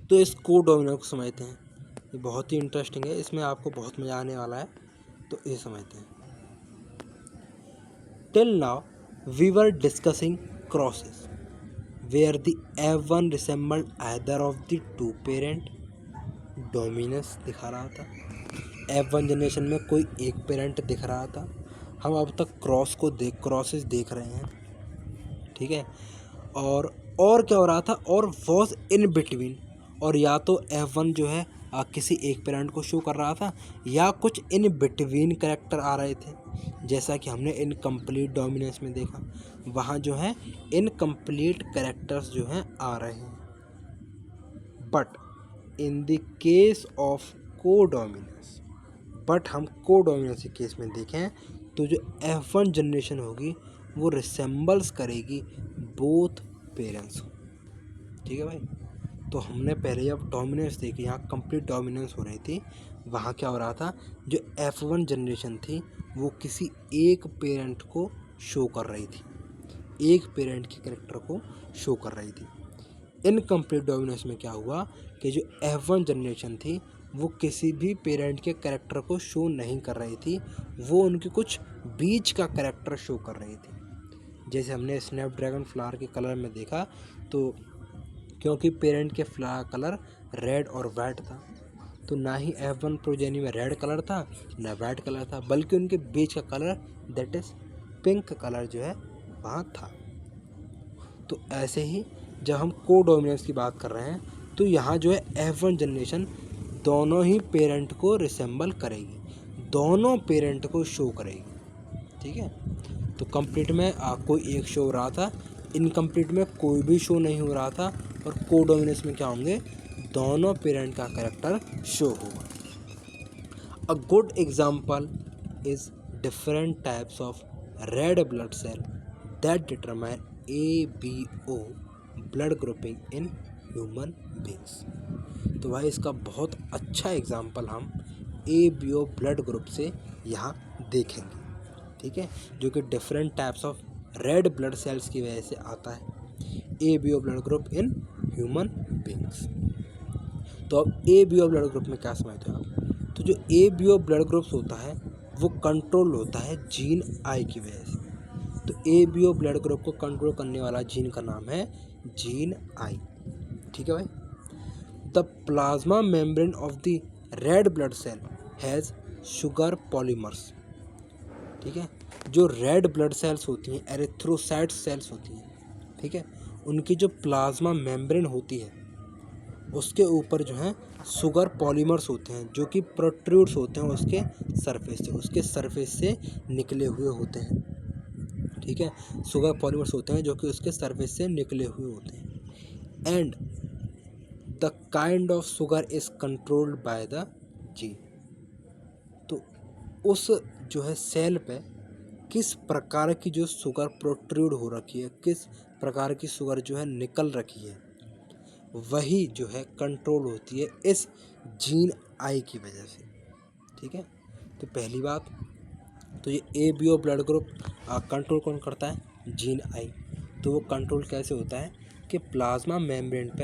तो इस को डोमिनेंस को समझते हैं, ये बहुत ही इंटरेस्टिंग है, इसमें आपको बहुत मज़ा आने वाला है, तो ये समझते हैं। Till now we were discussing crosses where the F1 resembled either of the two parent. Dominance दिखा रहा था, F1 जनरेशन में कोई एक पेरेंट दिख रहा था। हम अब तक क्रॉसेस देख रहे हैं, ठीक है। और क्या हो रहा था? और वॉज इन बिटवीन, और या तो F1 जो है किसी एक पेरेंट को शो कर रहा था या कुछ इन बिटवीन कैरेक्टर आ रहे थे, जैसा कि हमने इनकम्प्लीट डोमिनेंस में देखा, वहाँ जो है इनकम्प्लीट कैरेक्टर्स जो हैं आ रहे हैं। But in the case of को डोमिनेंस, बट हम को डोमिनेंस के केस में देखें तो जो F1 जनरेशन होगी वो रिसेम्बल्स करेगी बोथ पेरेंट्स को, ठीक है भाई। तो हमने पहले जब डोमिनेंस देखी, यहाँ कंप्लीट डोमिनेंस हो रही थी, वहाँ क्या हो रहा था? जो F1 जनरेशन थी वो किसी एक पेरेंट को शो कर रही थी, एक पेरेंट के कैरेक्टर को शो कर रही थी। इनकम्प्लीट डोमिनेंस में क्या हुआ कि जो F1 जनरेशन थी वो किसी भी पेरेंट के कैरेक्टर को शो नहीं कर रही थी, वो उनके कुछ बीच का कैरेक्टर शो कर रही थी। जैसे हमने स्नैपड्रैगन फ्लावर के कलर में देखा, तो क्योंकि पेरेंट के फ्लावर कलर रेड और वाइट था, तो ना ही F1 प्रोजेनी में रेड कलर था ना वाइट कलर था, बल्कि उनके बीच का colour that is pink colour जो है वहाँ था। तो ऐसे ही जब हम को डोमिनेंस की बात कर रहे हैं तो यहाँ जो है F1 जनरेशन दोनों ही पेरेंट को रिसेंबल करेगी, दोनों पेरेंट को शो करेगी, ठीक है। तो कंप्लीट में कोई एक शो हो रहा था, इनकम्प्लीट में कोई भी शो नहीं हो रहा था, और कोडोमिनेंस में क्या होंगे, दोनों पेरेंट का कैरेक्टर शो होगा। A good example is different types of red blood cell that determine ABO blood grouping in human beings. तो भाई इसका बहुत अच्छा एग्जाम्पल हम ABO ब्लड ग्रुप से यहाँ देखेंगे, ठीक है, जो कि different types of red blood cells की वजह से आता है, ABO blood group in human beings. तो अब ABO ब्लड ग्रुप में क्या समझते हो आप, तो जो ABO ब्लड ग्रुप्स होता है वो कंट्रोल होता है जीन आई की वजह से। तो ABO ब्लड ग्रुप को कंट्रोल करने वाला जीन का नाम है जीन आई, ठीक है भाई। The plasma membrane of the red blood cell has sugar polymers, ठीक है। जो रेड ब्लड सेल्स होती हैं, एरिथ्रोसाइट सेल्स होती हैं, ठीक है, उनकी जो प्लाज्मा मेम्ब्रेन होती है उसके ऊपर जो है शुगर पॉलीमर्स होते हैं, जो कि प्रोट्रूड्स होते हैं उसके सरफेस से निकले हुए होते हैं, ठीक है। शुगर पॉलीमर्स होते हैं जो कि उसके सरफेस से निकले हुए होते हैं। And the kind of sugar is controlled by the gene. तो उस जो है सेल पे किस प्रकार की जो शुगर प्रोट्रूड हो रखी है, किस प्रकार की शुगर जो है निकल रखी है, वही जो है कंट्रोल होती है इस जीन आई की वजह से, ठीक है। तो पहली बात तो ये ABO ब्लड ग्रुप कंट्रोल कौन करता है, जीन आई। तो वो कंट्रोल कैसे होता है कि प्लाज्मा मेम्ब्रेन पे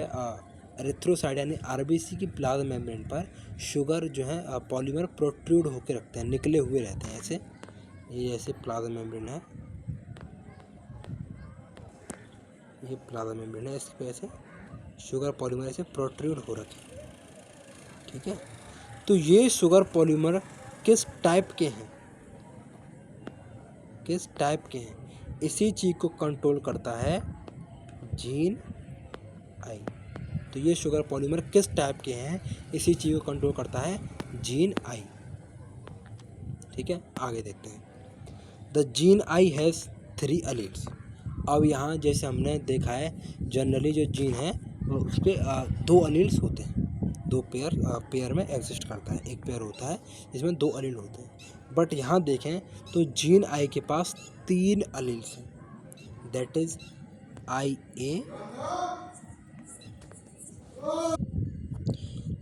एरिथ्रोसाइट यानी RBC की प्लाज्मा मेम्ब्रेन पर शुगर जो है पॉलीमर प्रोट्रूड होकर रखते हैं, निकले हुए रहते हैं, ऐसे ये ऐसे प्लाज्मा मेम्ब्रेन है, ये प्लाज्मा मेम्ब्रेन है, इसकी वजह से शुगर पॉलीमर ऐसे प्रोट्रूड हो रखे, ठीक है। तो ये शुगर पॉलीमर किस टाइप के हैं, किस टाइप के हैं, इसी चीज़ को कंट्रोल करता है जीन आई। तो ये शुगर पॉलीमर किस टाइप के हैं, इसी चीज़ को कंट्रोल करता है जीन आई, ठीक है। आगे देखते हैं। The gene I has 3 alleles. अब यहाँ जैसे हमने देखा है जनरली जो जीन है उसके 2 एलील्स होते हैं, 2 पेयर में एग्जिस्ट करता है, एक पेयर होता है जिसमें 2 एलील होते हैं। बट यहाँ देखें तो जीन आई के पास 3 एलील्स हैं, दैट इज IA,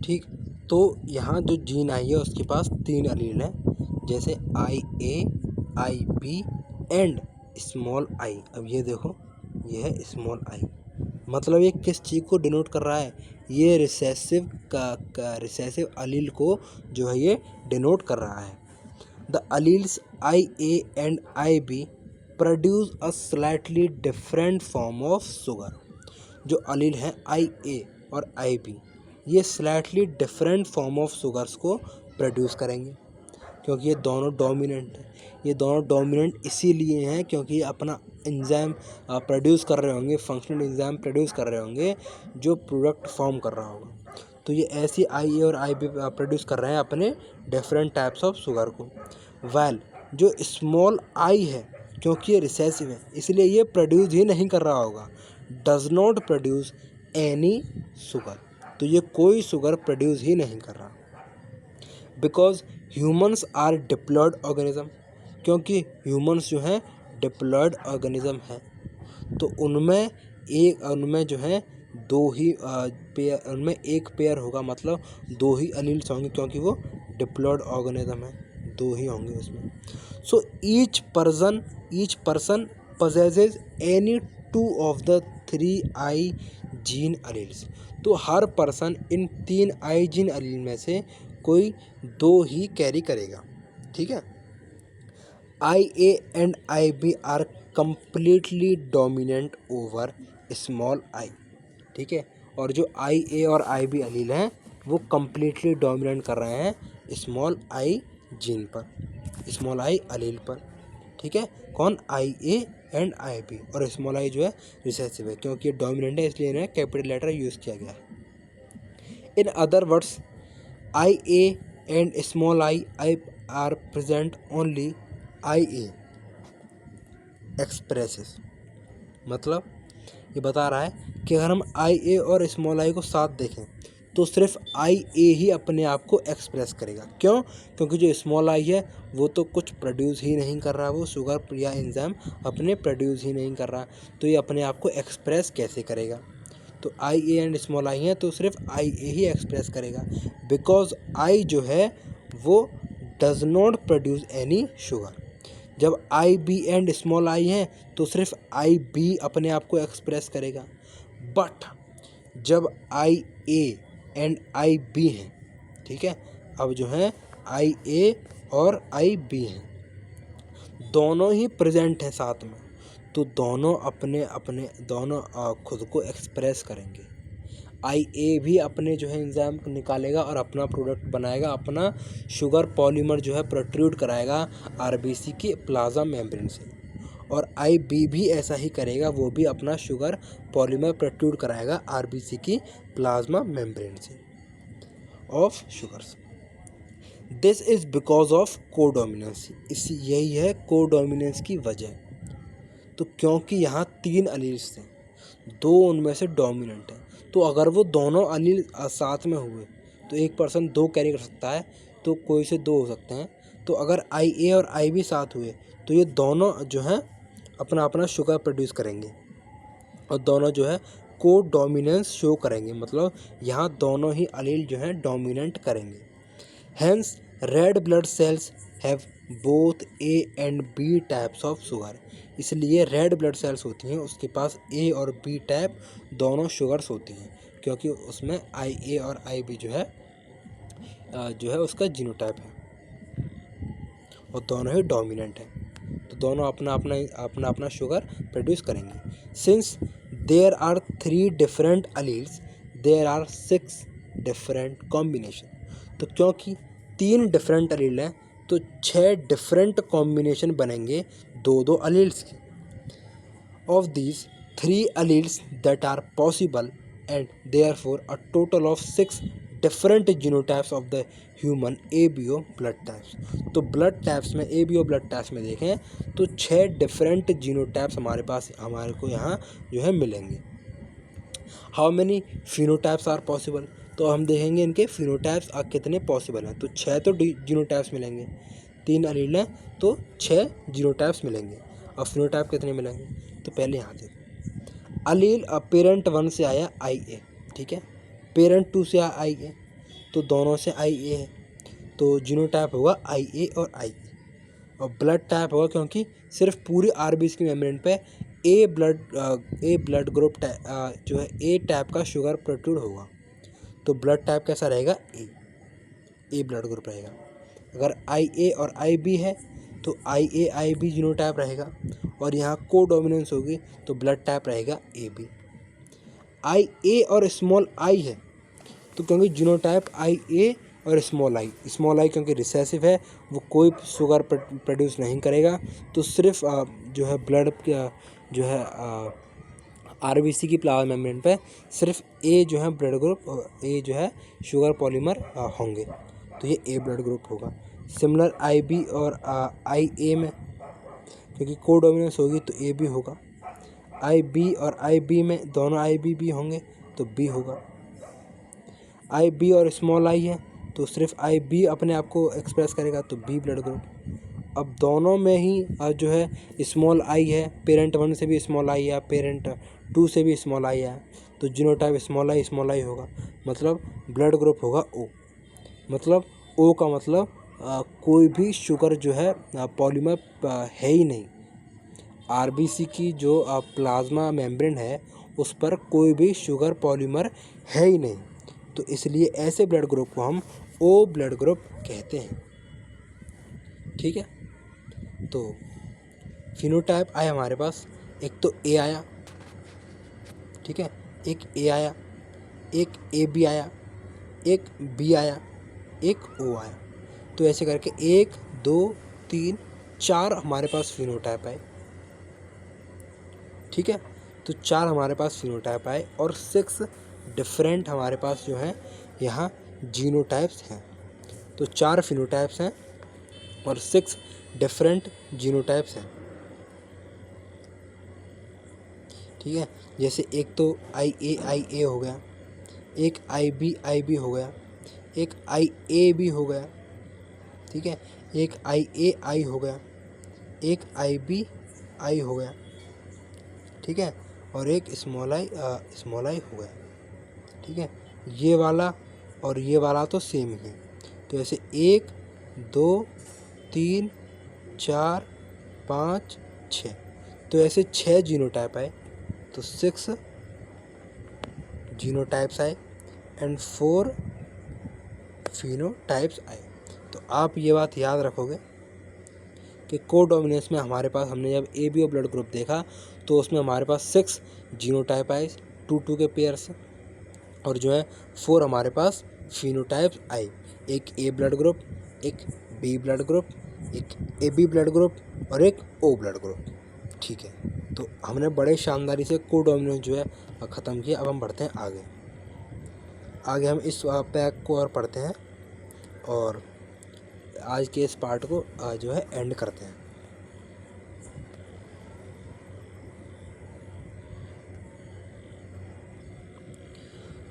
ठीक। तो यहाँ जो जीन आई है उसके पास 3 एलील हैं, जैसे IA, IB and small I. अब ये देखो ये है स्मॉल आई, मतलब ये किस चीज़ को डिनोट कर रहा है, ये रिसेसिव रिसेसिव एलील को जो है ये डिनोट कर रहा है। The alleles IA and IB produce a slightly different form of sugar. जो एलील हैं IA और IB ये slightly different form of sugars को प्रोड्यूस करेंगे, क्योंकि ये दोनों डोमिनेंट हैं। ये दोनों डोमिनेंट इसीलिए हैं क्योंकि ये अपना एंजाइम प्रोड्यूस कर रहे होंगे, फंक्शनल एंजाइम प्रोड्यूस कर रहे होंगे जो प्रोडक्ट फॉर्म कर रहा होगा। तो ये ऐसी IA और IB प्रोड्यूस कर रहे हैं अपने डिफरेंट टाइप्स ऑफ शुगर को। वेल जो स्मॉल आई है क्योंकि ये रिसेसिव है इसलिए ये प्रोड्यूस ही नहीं कर रहा होगा, does not produce any sugar. तो ये कोई शुगर प्रोड्यूस ही नहीं कर रहा, because humans are diploid organism, क्योंकि ह्यूमन्स जो हैं डिप्लॉयड ऑर्गेनिज्म है। तो उनमें जो है 2 ही पेयर, उनमें एक पेयर होगा, मतलब 2 ही एलील्स होंगे क्योंकि वो डिप्लॉयड ऑर्गेनिज्म है, 2 ही होंगे उसमें। So each person possesses any 2 of the 3 I gene alleles. तो हर person in 3 I gene allele में से कोई 2 ही कैरी करेगा, ठीक है। IA and IB are completely dominant over small i, ठीक है। और जो IA और IB एलील हैं वो कंप्लीटली डोमिनेट कर रहे हैं स्मॉल आई जीन पर, स्मॉल आई एलील पर, ठीक है। कौन, IA एंड IB। और स्मॉल आई जो है रिसेसिव है क्योंकि ये डोमिनेंट है इसलिए इन्हें कैपिटल लेटर यूज़ किया गया है। In other words IA and small I are present only IA expresses। मतलब ये बता रहा है कि अगर हम IA और स्मॉल आई को साथ देखें तो सिर्फ IA ही अपने आप को एक्सप्रेस करेगा। क्यों? क्योंकि जो स्मॉल आई है वो तो कुछ प्रोड्यूस ही नहीं कर रहा, वो शुगर या एंजाइम अपने प्रोड्यूस ही नहीं कर रहा, तो ये अपने आप को एक्सप्रेस कैसे करेगा? तो IA एंड स्मॉल आई है तो सिर्फ IA ही एक्सप्रेस करेगा, बिकॉज I जो है वो does not produce any sugar. जब IB एंड स्मॉल आई है तो सिर्फ IB अपने आप को एक्सप्रेस करेगा, बट जब IA एंड IB हैं, ठीक है, अब जो है IA और IB हैं, दोनों ही प्रेजेंट हैं साथ में, तो दोनों अपने दोनों खुद को एक्सप्रेस करेंगे। IA भी अपने जो है एंजाइम निकालेगा और अपना प्रोडक्ट बनाएगा, अपना शुगर पॉलीमर जो है प्रोट्रूड कराएगा RBC की प्लाज्मा मेम्ब्रेन से, और IB भी ऐसा ही करेगा, वो भी अपना शुगर पॉलीमर प्रोट्रूड कराएगा RBC की प्लाज्मा मेम्ब्रेन से of sugars. This is because of codominance. इस यही है कोडोमिनेंस की वजह। तो क्योंकि यहाँ 3 अलील्स थे, 2 उनमें से डोमिनेंट है, तो अगर वो दोनों अलील साथ में हुए तो एक पर्सन 2 कैरी कर सकता है, तो कोई से 2 हो सकते हैं। तो अगर IA और IB साथ हुए तो ये दोनों जो हैं अपना अपना शुगर प्रोड्यूस करेंगे और दोनों जो है को डोमिनेंस शो करेंगे, मतलब यहाँ दोनों ही अलील जो हैं डोमिनेंट करेंगे। Hence red blood cells have both A and B types of sugar. इसलिए रेड ब्लड सेल्स होती हैं, उसके पास A और B टाइप दोनों शुगर्स होती हैं, क्योंकि उसमें IA और IB जो है उसका जीनोटाइप है और दोनों ही डोमिनेंट हैं, तो दोनों अपना अपना शुगर प्रोड्यूस करेंगे। Since there are 3 different alleles there are 6 different combination. तो क्योंकि 3 डिफरेंट अलील हैं तो 6 डिफरेंट कॉम्बिनेशन बनेंगे 2-2 अलील्स की। Of these 3 alleles that are possible and therefore a total of 6 different genotypes of the human ABO blood types. तो blood types में ABO blood types में देखें तो 6 डिफरेंट जीनोटाइप्स हमारे को यहाँ जो है मिलेंगे। How many phenotypes are possible? तो हम देखेंगे इनके फिनोटाइप्स कितने पॉसिबल हैं। तो 6 तो जीनोटाइप्स मिलेंगे, 3 अलील हैं तो 6 जीनोटाइप्स मिलेंगे। और फिनोटाइप कितने मिलेंगे? तो पहले यहाँ देखो, अलील पेरेंट 1 से आया IA, ठीक है, पेरेंट 2 से आया IA, तो दोनों से IA है, तो जीनोटाइप होगा IA और IE। और ब्लड टाइप होगा क्योंकि सिर्फ पूरी RBC की मेम्ब्रेन पे A ब्लड ग्रुप जो है A टाइप का शुगर प्रोट्रूड होगा, तो ब्लड टाइप कैसा रहेगा? A ब्लड ग्रुप रहेगा। अगर IA और IB है तो IA IB जीनोटाइप रहेगा, और यहाँ को डोमिनेंस होगी तो ब्लड टाइप रहेगा AB। IA और स्मॉल I है तो क्योंकि जीनोटाइप IA और स्मॉल आई क्योंकि रिसेसिव है, वो कोई शुगर प्रोड्यूस नहीं करेगा, तो सिर्फ जो है ब्लड जो है RBC की प्लाज्मा मेम्ब्रेन पे सिर्फ A जो है ब्लड ग्रुप A जो है शुगर पॉलीमर होंगे, तो ये A ब्लड ग्रुप होगा। सिमिलर IB और IA में क्योंकि को डोमिनेंस होगी तो A भी होगा। IB और IB में दोनों IB भी होंगे तो B होगा। IB और स्मॉल I है तो सिर्फ IB अपने आप को एक्सप्रेस करेगा तो B ब्लड ग्रुप। अब दोनों में ही जो है स्मॉल I है, पेरेंट 1 से भी स्मॉल I है, पेरेंट 2 से भी स्मॉल I है, तो जीनोटाइप स्मॉल I होगा, मतलब ब्लड ग्रुप होगा O। मतलब O का मतलब कोई भी शुगर जो है पॉलीमर है ही नहीं। RBC की जो प्लाज्मा मेम्ब्रेन है उस पर कोई भी शुगर पॉलीमर है ही नहीं, तो इसलिए ऐसे ब्लड ग्रुप को हम O ब्लड ग्रुप कहते हैं। ठीक है, तो फिनोटाइप आया हमारे पास, एक तो A आया, ठीक है, एक A आया, एक AB आया, एक B आया, एक O आया, तो ऐसे करके 1 2 3 4 हमारे पास फिनोटाइप आए। ठीक है, तो 4 हमारे पास फिनोटाइप आए और 6 डिफरेंट हमारे पास जो है यहाँ जीनोटाइप्स हैं। तो 4 फिनोटाइप्स हैं और 6 डिफरेंट जीनोटाइप्स हैं। ठीक है, जैसे एक तो IA हो गया, एक IB हो गया, एक IA हो गया, ठीक है, एक IA हो गया, एक IB हो गया, ठीक है, और एक स्मॉल आई हो गया। ठीक है, ये वाला और ये वाला तो सेम ही है। तो ऐसे 1 2 3 4 5 6, तो ऐसे 6 जीनोटाइप आए। तो 6 जीनोटाइप्स आए एंड 4 फिनोटाइप्स आए। तो आप ये बात याद रखोगे कि कोडोमिनेंस में हमारे पास, हमने जब ABO ब्लड ग्रुप देखा तो उसमें हमारे पास 6 जीनोटाइप आए 2 के पेयर से, और जो है 4 हमारे पास फिनोटाइप्स आए, एक A ब्लड ग्रुप, एक B ब्लड ग्रुप, एक AB ब्लड ग्रुप और एक O ब्लड ग्रुप। ठीक है, तो हमने बड़े शानदारी से कोडोमिनेंस जो है ख़त्म किया। अब हम बढ़ते हैं आगे हम इस पैक को और पढ़ते हैं और आज के इस पार्ट को जो है एंड करते हैं।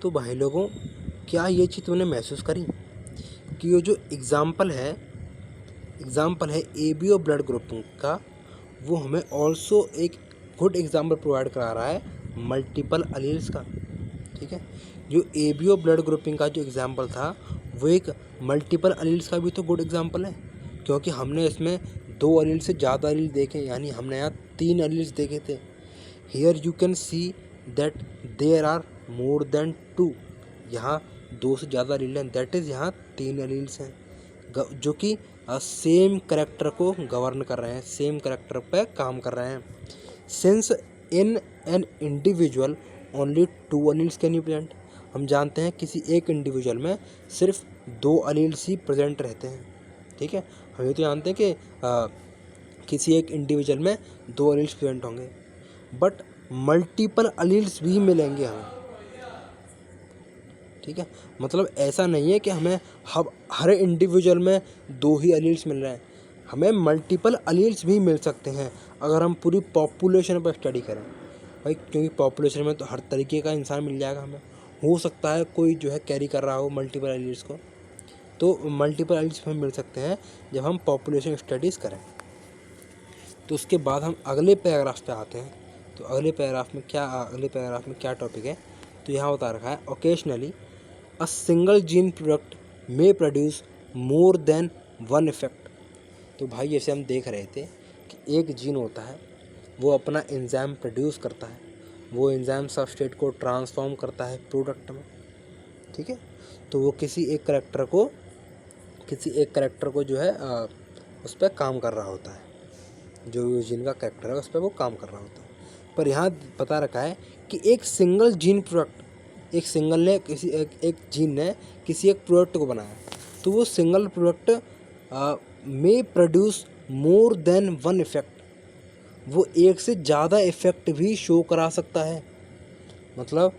तो भाई लोगों, क्या ये चीज़ तुमने महसूस करी कि ये जो एग्ज़ाम्पल है ABO ब्लड ग्रुप का, वो हमें ऑल्सो एक गुड एग्जाम्पल प्रोवाइड करा रहा है मल्टीपल अलील्स का। ठीक है, जो ABO ब्लड ग्रुपिंग का जो एग्जाम्पल था वो एक मल्टीपल अलील्स का भी तो गुड एग्जाम्पल है, क्योंकि हमने इसमें 2 अलील से ज़्यादा अलील देखे, यानी हमने यहाँ 3 अलील्स देखे थे। Here you can see that there are more than 2, यहाँ 2 से ज़्यादा अलील हैं, दैट इज़ यहाँ 3 अलील्स हैं जो कि सेम करेक्टर को गवर्न कर रहे हैं, सेम करेक्टर पर काम कर रहे हैं। Since in an individual only 2 alleles can be present, हम जानते हैं किसी एक इंडिविजुअल में सिर्फ 2 अलील्स ही प्रेजेंट रहते हैं। ठीक है, हम ये तो जानते हैं कि किसी एक इंडिविजुअल में 2 अलील्स प्रेजेंट होंगे, बट मल्टीपल अलील्स भी मिलेंगे हमें। ठीक है, मतलब ऐसा नहीं है कि हमें हर इंडिविजुअल में 2 ही अलील्स मिल रहे हैं, हमें मल्टीपल अलील्स भी मिल सकते हैं अगर हम पूरी पॉपुलेशन पर स्टडी करें भाई, क्योंकि पॉपुलेशन में तो हर तरीके का इंसान मिल जाएगा हमें। हो सकता है कोई जो है कैरी कर रहा हो मल्टीपल अलील्स को, तो मल्टीपल अलील्स हमें मिल सकते हैं जब हम पॉपुलेशन स्टडीज़ करें। तो उसके बाद हम अगले पैराग्राफ पे आते हैं। तो अगले पैराग्राफ में क्या टॉपिक है, तो यहाँ बता रखा है occasionally a single gene product may produce more than 1 effect. तो भाई जैसे हम देख रहे थे कि एक जीन होता है, वो अपना एंजाइम प्रोड्यूस करता है, वो एंजाइम सबस्ट्रेट को ट्रांसफॉर्म करता है प्रोडक्ट में। ठीक है, तो वो किसी एक करेक्टर को जो है उस पर काम कर रहा होता है, जो जीन का करेक्टर है उस पर वो काम कर रहा होता है। पर यहाँ बता रखा है कि एक सिंगल जीन प्रोडक्ट, एक जीन ने किसी एक प्रोडक्ट को बनाया, तो वो सिंगल प्रोडक्ट में प्रोड्यूस मोर देन 1 इफेक्ट, वो एक से ज़्यादा इफेक्ट भी शो करा सकता है। मतलब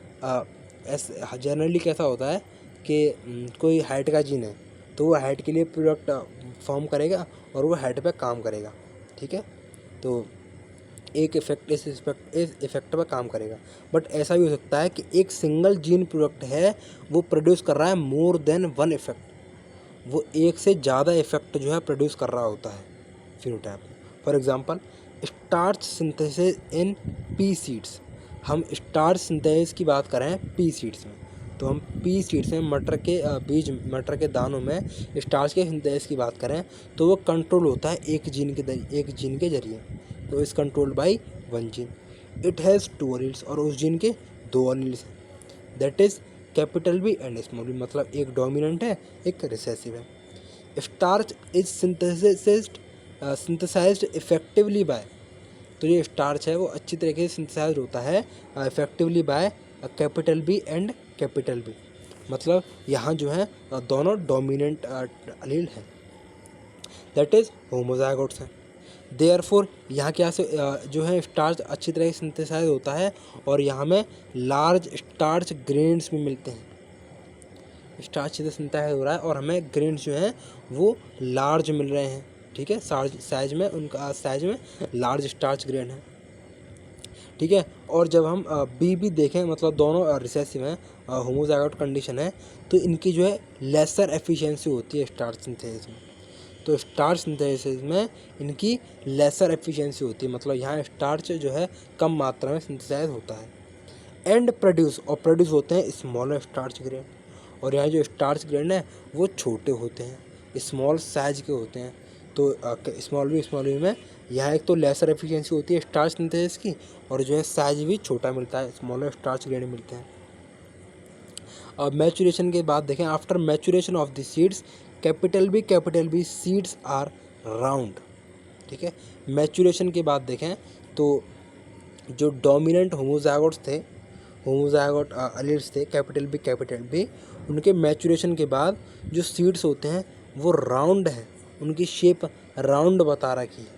ऐसे जनरली कैसा होता है कि कोई हाइट का जीन है तो वो हाइट के लिए प्रोडक्ट फॉर्म करेगा और वो हाइट पे काम करेगा। ठीक है, तो एक इफेक्ट इस इफेक्ट पर काम करेगा। बट ऐसा भी हो सकता है कि एक सिंगल जीन प्रोडक्ट है, वो प्रोड्यूस कर रहा है मोर देन 1 इफेक्ट, वो एक से ज़्यादा इफेक्ट जो है प्रोड्यूस कर रहा होता है फिनोटाइप में। For example starch synthesis in P seeds, हम स्टार्च सिंथेसिस की बात करें पी सीड्स में, तो हम पी सीड्स में मटर के दानों में स्टार्च के सिंथेसिस की बात करें तो वो कंट्रोल होता है एक जीन के जरिए, तो इस controlled by 1 gene. It has 2 alleles, और उस जीन के 2 अलील्स हैं, that is capital B and small b, मतलब एक डोमिनेंट है एक रिसेसिव है। Starch is synthesized effectively by, तो ये स्टार्च है वो अच्छी तरीके से सिंथेसाइज होता है effectively by capital B and capital B, मतलब यहाँ जो है दोनों डोमिनेंट अलील हैं, दैट इज़ होमोजाइगोट्स हैं। देयरफॉर यहाँ क्या से जो है स्टार्च अच्छी तरह से सिंथेसाइज होता है और यहाँ में लार्ज स्टार्च ग्रेन्स भी मिलते हैं। स्टार्च से सिंथेसाइज हो रहा है और हमें ग्रेन्स जो हैं वो लार्ज मिल रहे हैं, ठीक है, साइज में उनका साइज में लार्ज स्टार्च ग्रेन है, ठीक है। और जब हम बी देखें, मतलब दोनों रिसेसिव हैं, होमोजाइगोट कंडीशन है, तो इनकी जो है लेसर एफिशिएंसी होती है स्टार्च सिंथेसिस में। तो स्टार्च सिंथेसिस में इनकी लेसर एफिशिएंसी होती है, मतलब यहाँ स्टार्च जो है कम मात्रा में सिंथेसाइज होता है। एंड प्रोड्यूस होते हैं स्मॉलर स्टार्च ग्रेन, और यहाँ जो स्टार्च ग्रेन है वो छोटे होते हैं, स्मॉल साइज के होते हैं। तो स्मॉल बी में यहाँ एक तो लेसर एफिशिएंसी होती है स्टार्च सिंथेसिस की, और जो है साइज भी छोटा मिलता है, स्मॉलर स्टार्च ग्रेन मिलते हैं। अब मैचुरेशन के बाद देखें, after maturation of the seeds capital B seeds are round, ठीक है। मैचुरेशन के बाद देखें तो जो डोमिनेंट होमोजाइगोट अलील्स थे कैपिटल बी, उनके मैचुरेशन के बाद जो सीड्स होते हैं वो राउंड है, उनकी शेप राउंड बता रखी है,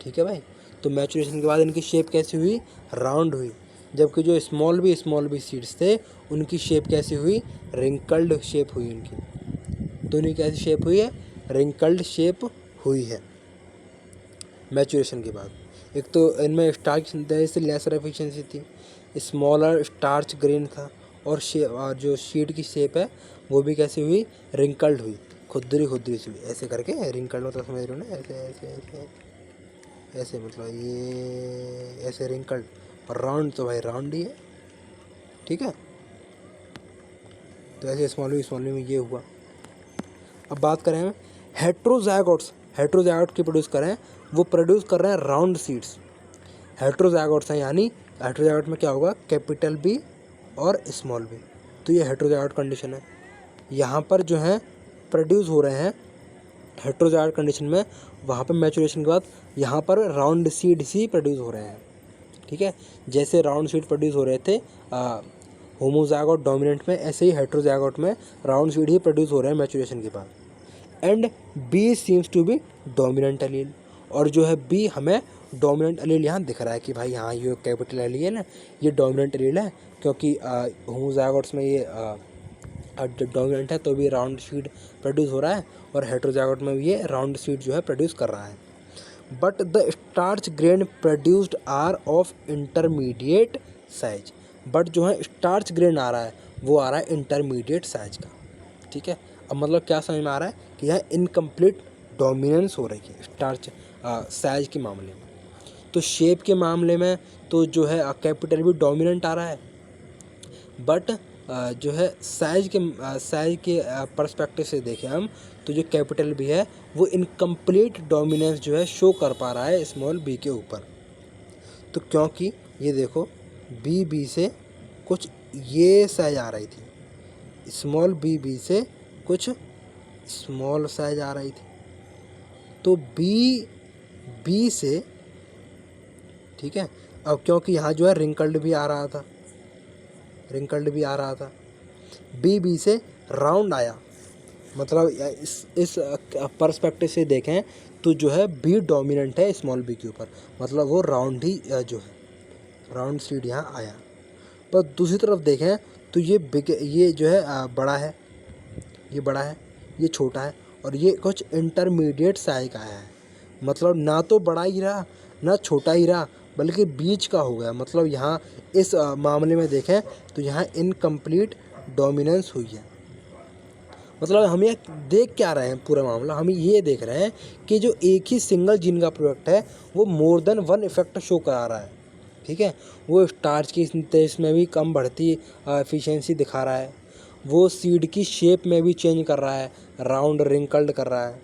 ठीक है भाई। तो मैचुरेशन के बाद इनकी शेप कैसी हुई, राउंड हुई। जबकि जो स्मॉल बी सीड्स थे उनकी शेप कैसी हुई, रिंकल्ड शेप हुई उनकी। दोनों कैसी शेप हुई है, रिंकल्ड शेप हुई है मैचुरेशन के बाद। एक तो इनमें स्टार्च सिंथेसिस से लेसर एफिशिएंसी थी, स्मॉलर स्टार्च ग्रेन था, और जो शीट की शेप है वो भी कैसी हुई, रिंकल्ड हुई, खुरदरी सी हुई, ऐसे करके रिंकल्ड मतलब समझ रहे हो ना, ऐसे ऐसे ऐसे ऐसे, मतलब ये ऐसे रिंकल्ड, और राउंड तो भाई राउंड ही है, ठीक है। तो ऐसे स्मॉल में ये हुआ। अब बात करें हम हेट्रोजाइगोट की प्रोड्यूस करें, वो प्रोड्यूस कर रहे हैं राउंड सीड्स, हेट्रोजाइगोट्स हैं, यानी हेट्रोजाइगोट में क्या होगा, कैपिटल बी और स्मॉल बी। तो ये हेट्रोजाइगोट कंडीशन है। यहाँ पर जो है प्रोड्यूस हो रहे हैं हेट्रोजाइगोट कंडीशन में, वहाँ पर मैचुरेशन के बाद यहाँ पर राउंड सीड्स ही प्रोड्यूस हो रहे हैं, ठीक है। जैसे राउंड सीड प्रोड्यूस हो रहे थे होमोजाइगोट डोमिनेंट में, ऐसे ही हेट्रोजाइगोट में राउंड सीड ही प्रोड्यूस हो रहे हैं मैचुरेशन के बाद। And B seems to be dominant allele, और जो है बी हमें डोमिनेंट अलील यहाँ दिख रहा है कि भाई हाँ ये कैपिटल अलील है, ये डोमिनेंट अलील है, क्योंकि होमोजाइगोट्स में ये डोमिनेंट है तो भी राउंड सीड प्रोड्यूस हो रहा है, और हेट्रोजाइगोट में भी ये राउंड सीड जो है प्रोड्यूस कर रहा है। But the starch grain produced are of intermediate size, but जो है स्टार्च ग्रेन आ रहा है वो आ रहा है इंटरमीडिएट साइज का, ठीक है। अब मतलब क्या समझ में आ रहा है कि यहाँ इनकम्प्लीट डोमिनेंस हो रही है स्टार्च साइज के मामले में। तो शेप के मामले में तो जो है कैपिटल भी डोमिनेंट आ रहा है, बट जो है साइज के पर्सपेक्टिव से देखें हम तो जो कैपिटल बी है वो इनकम्प्लीट डोमिनेंस जो है शो कर पा रहा है स्मॉल बी के ऊपर। तो क्योंकि ये देखो बी से कुछ ये साइज आ रही थी, स्मॉल बी से कुछ स्मॉल साइज आ रही थी, तो बी से, ठीक है। अब क्योंकि यहाँ जो है रिंकल्ड भी आ रहा था, बी से राउंड आया, मतलब इस पर्सपेक्टिव से देखें तो जो है बी डोमिनेंट है स्मॉल बी के ऊपर, मतलब वो राउंड ही जो है राउंड सीड यहाँ आया। पर दूसरी तरफ देखें तो ये जो है बड़ा है, ये छोटा है, और ये कुछ इंटरमीडिएट साइज का आया है, मतलब ना तो बड़ा ही रहा ना छोटा ही रहा, बल्कि बीच का हो गया। मतलब यहाँ इस मामले में देखें तो यहाँ इनकम्प्लीट डोमिनेंस हुई है। मतलब हम ये देख क्या रहे हैं, पूरा मामला हम ये देख रहे हैं कि जो एक ही सिंगल जीन का प्रोडक्ट है वो मोर देन वन इफेक्ट शो करा रहा है, ठीक है। वो स्टार्च की सिंथेसिस में भी कम बढ़ती एफिशिएंसी दिखा रहा है, वो सीड की शेप में भी चेंज कर रहा है, राउंड रिंकल्ड कर रहा है,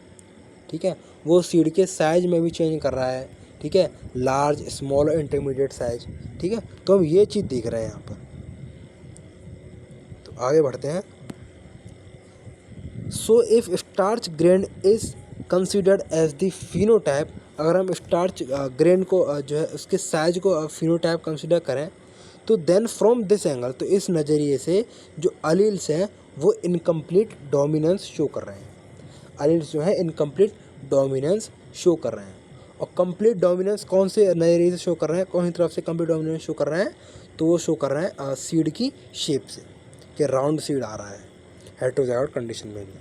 ठीक है। वो सीड के साइज में भी चेंज कर रहा है, ठीक है, लार्ज स्मॉल इंटरमीडिएट साइज, ठीक है। तो हम ये चीज़ देख रहे हैं यहाँ पर। तो आगे बढ़ते हैं। So if starch grain is considered as the phenotype, अगर हम स्टार्च ग्रेन को जो है उसके साइज को फिनोटाइप कंसिडर करें तो देन फ्रॉम दिस एंगल, तो इस नज़रिए से जो अलील्स हैं वो इनकम्प्लीट डोमिनेंस शो कर रहे हैं, अलील्स जो है इनकम्प्लीट डोमिनेंस शो कर रहे हैं। और कंप्लीट डोमिनेंस कौन से नज़रिए से शो कर रहे हैं, कौन सी तरफ से कंप्लीट डोमिनेंस शो कर रहे हैं, तो वो शो कर रहे हैं सीड की शेप से, कि राउंड सीड आ रहा है, हेटेरोजाइगोट कंडीशन में भी।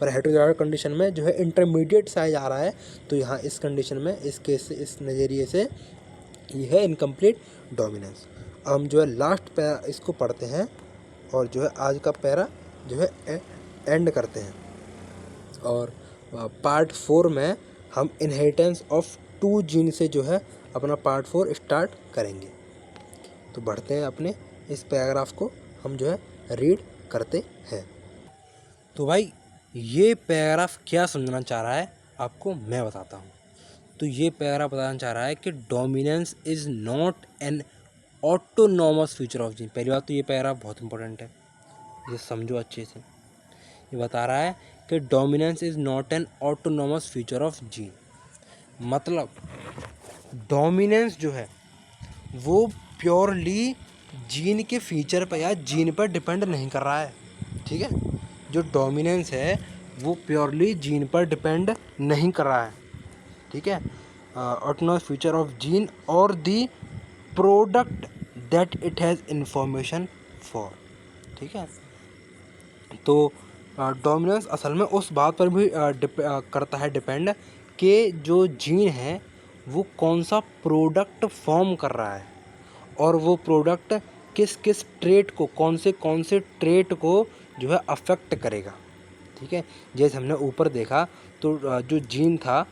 पर हेटेरोजाइगोट कंडीशन में जो है इंटरमीडिएट साइज आ रहा है, तो यहाँ इस कंडीशन में इस केस से, इस नज़रिए से ये है इनकम्प्लीट डोमिनेंस। अब हम जो है लास्ट पैरा इसको पढ़ते हैं और जो है आज का पैरा जो है एंड करते हैं। और पार्ट 4 में हम इनहेरिटेंस ऑफ 2 जीन से जो है अपना पार्ट 4 स्टार्ट करेंगे। तो बढ़ते हैं अपने इस पैराग्राफ को हम जो है रीड करते हैं। तो भाई ये पैराग्राफ क्या समझना चाह रहा है आपको मैं बताता हूँ। तो ये पैराग्राफ बताना चाह रहा है कि dominance is not an autonomous feature of gene. पहली बात तो ये पैराग्राफ बहुत इंपॉर्टेंट है, ये समझो अच्छे से। ये बता रहा है कि dominance is not an autonomous feature of gene, मतलब डोमिनेंस जो है वो प्योरली जीन के फीचर पर या जीन पर डिपेंड नहीं कर रहा है। ठीक है, जो डोमिनेंस है वो प्योरली जीन पर डिपेंड नहीं कर रहा है। ठीक है, ऑटोनॉमस फीचर ऑफ जीन और the product that it has information for. ठीक है, तो डोमिनेंस असल में उस बात पर भी करता है डिपेंड कि जो जीन है वो कौन सा प्रोडक्ट फॉर्म कर रहा है और वो प्रोडक्ट किस किस ट्रेट को, कौन से ट्रेट को जो है अफेक्ट करेगा। ठीक है, जैसे हमने ऊपर देखा तो जो जीन था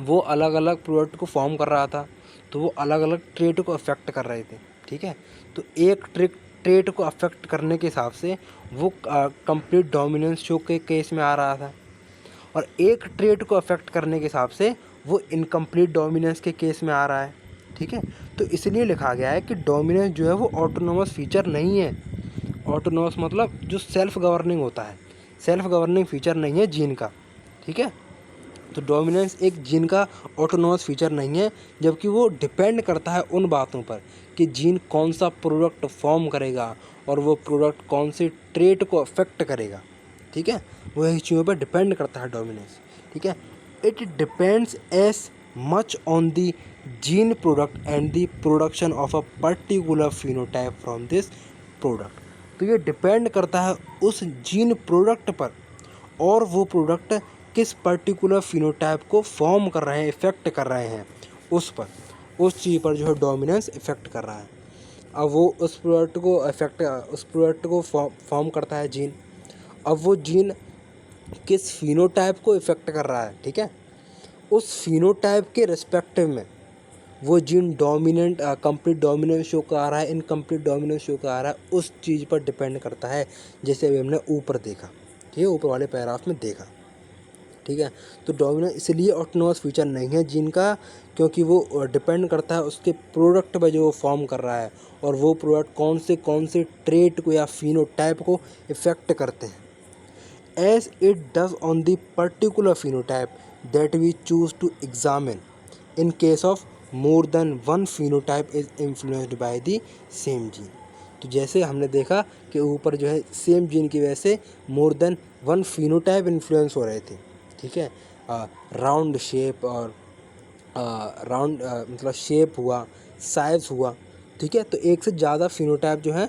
वो अलग अलग प्रोडक्ट को फॉर्म कर रहा था, तो वो अलग अलग ट्रेट को अफेक्ट कर रहे थे। ठीक है, तो एक ट्रेट को अफेक्ट करने के हिसाब से वो कंप्लीट डोमिनेंस शो के केस में आ रहा था, और एक ट्रेट को अफेक्ट करने के हिसाब से वो इनकम्प्लीट डोमिनेंस के केस में आ रहा है। ठीक है, तो इसलिए लिखा गया है कि डोमिनेंस जो है वो ऑटोनोमस फीचर नहीं है। ऑटोनोमस मतलब जो सेल्फ गवर्निंग होता है, सेल्फ गवर्निंग फीचर नहीं है जीन का। ठीक है, तो डोमिनेंस एक जीन का ऑटोनोमस फीचर नहीं है, जबकि वो डिपेंड करता है उन बातों पर कि जीन कौन सा प्रोडक्ट फॉर्म करेगा और वो प्रोडक्ट कौन से ट्रेट को अफेक्ट करेगा। ठीक है, वो इस चीज़ों पर डिपेंड करता है डोमिनेंस। ठीक है, it depends as much on the gene product and the production of a particular phenotype from this product. तो ये डिपेंड करता है उस जीन प्रोडक्ट पर और वो प्रोडक्ट किस पर्टिकुलर फिनोटाइप को फॉर्म कर रहे हैं, इफ़ेक्ट कर रहे हैं उस पर, उस चीज़ पर जो है डोमिनेंस इफ़ेक्ट कर रहा है। अब वो उस प्रोडक्ट को फॉर्म करता है जीन। अब वो जीन किस फिनोटाइप को इफ़ेक्ट कर रहा है, ठीक है, उस फिनोटाइप के रिस्पेक्टिव में वो gene dominant complete dominance show कर रहा है, इनकम्प्लीट डोमिनेंस शो कर रहा है, उस चीज़ पर डिपेंड करता है, जैसे अभी हमने ऊपर देखा। ठीक है, ऊपर वाले पैराग्राफ में देखा। ठीक है, तो डोमिनेंस इसलिए ऑटोनोमस फीचर नहीं है जीन का, क्योंकि वो डिपेंड करता है उसके प्रोडक्ट पर जो वो फॉर्म कर रहा है, और वो प्रोडक्ट कौन से ट्रेट को या फिनोटाइप को इफ़ेक्ट करते हैं, as it does on the particular phenotype that we choose to examine. In case of more than one phenotype is influenced by the same gene. तो जैसे हमने देखा कि ऊपर जो है सेम जीन की वजह से मोर देन वन फिनोटाइप इन्फ्लुएंस हो रहे थे। ठीक है, राउंड शेप और राउंड मतलब शेप हुआ, साइज हुआ। ठीक है, तो एक से ज़्यादा फिनोटाइप जो है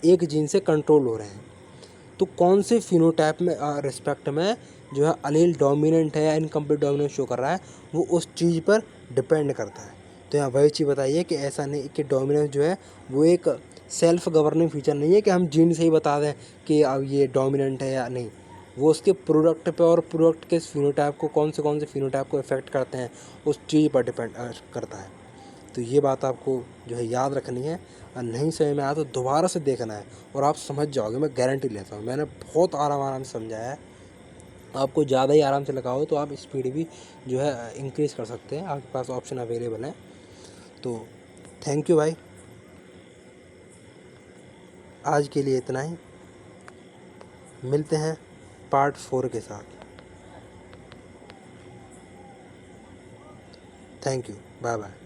एक जीन से कंट्रोल हो रहे हैं। तो कौन से फिनोटाइप में रिस्पेक्ट में जो है अलील डोमिनेंट है या इनकम्प्लीट डोमिनेंस शो कर रहा है, वो उस चीज़ पर डिपेंड करता है। तो यहाँ वही चीज़ बताइए कि ऐसा नहीं कि डोमिनेंस जो है वो एक सेल्फ गवर्निंग फीचर नहीं है कि हम जीन से ही बता दें कि अब ये डोमिनेंट है या नहीं। वो उसके प्रोडक्ट पे और प्रोडक्ट के फिनोटाइप को कौन से फिनोटाइप को इफ़ेक्ट करते हैं उस चीज़ पर डिपेंड करता है। तो ये बात आपको जो है याद रखनी है, और नहीं समझ में आया तो दोबारा से देखना है और आप समझ जाओगे, मैं गारंटी लेता हूँ। मैंने बहुत आराम से समझाया है। आपको ज़्यादा ही आराम से लगा हो तो आप स्पीड भी जो है इंक्रीज़ कर सकते हैं, आपके पास ऑप्शन अवेलेबल है। तो थैंक यू भाई, आज के लिए इतना ही। मिलते हैं पार्ट 4 के साथ। Thank you, bye bye.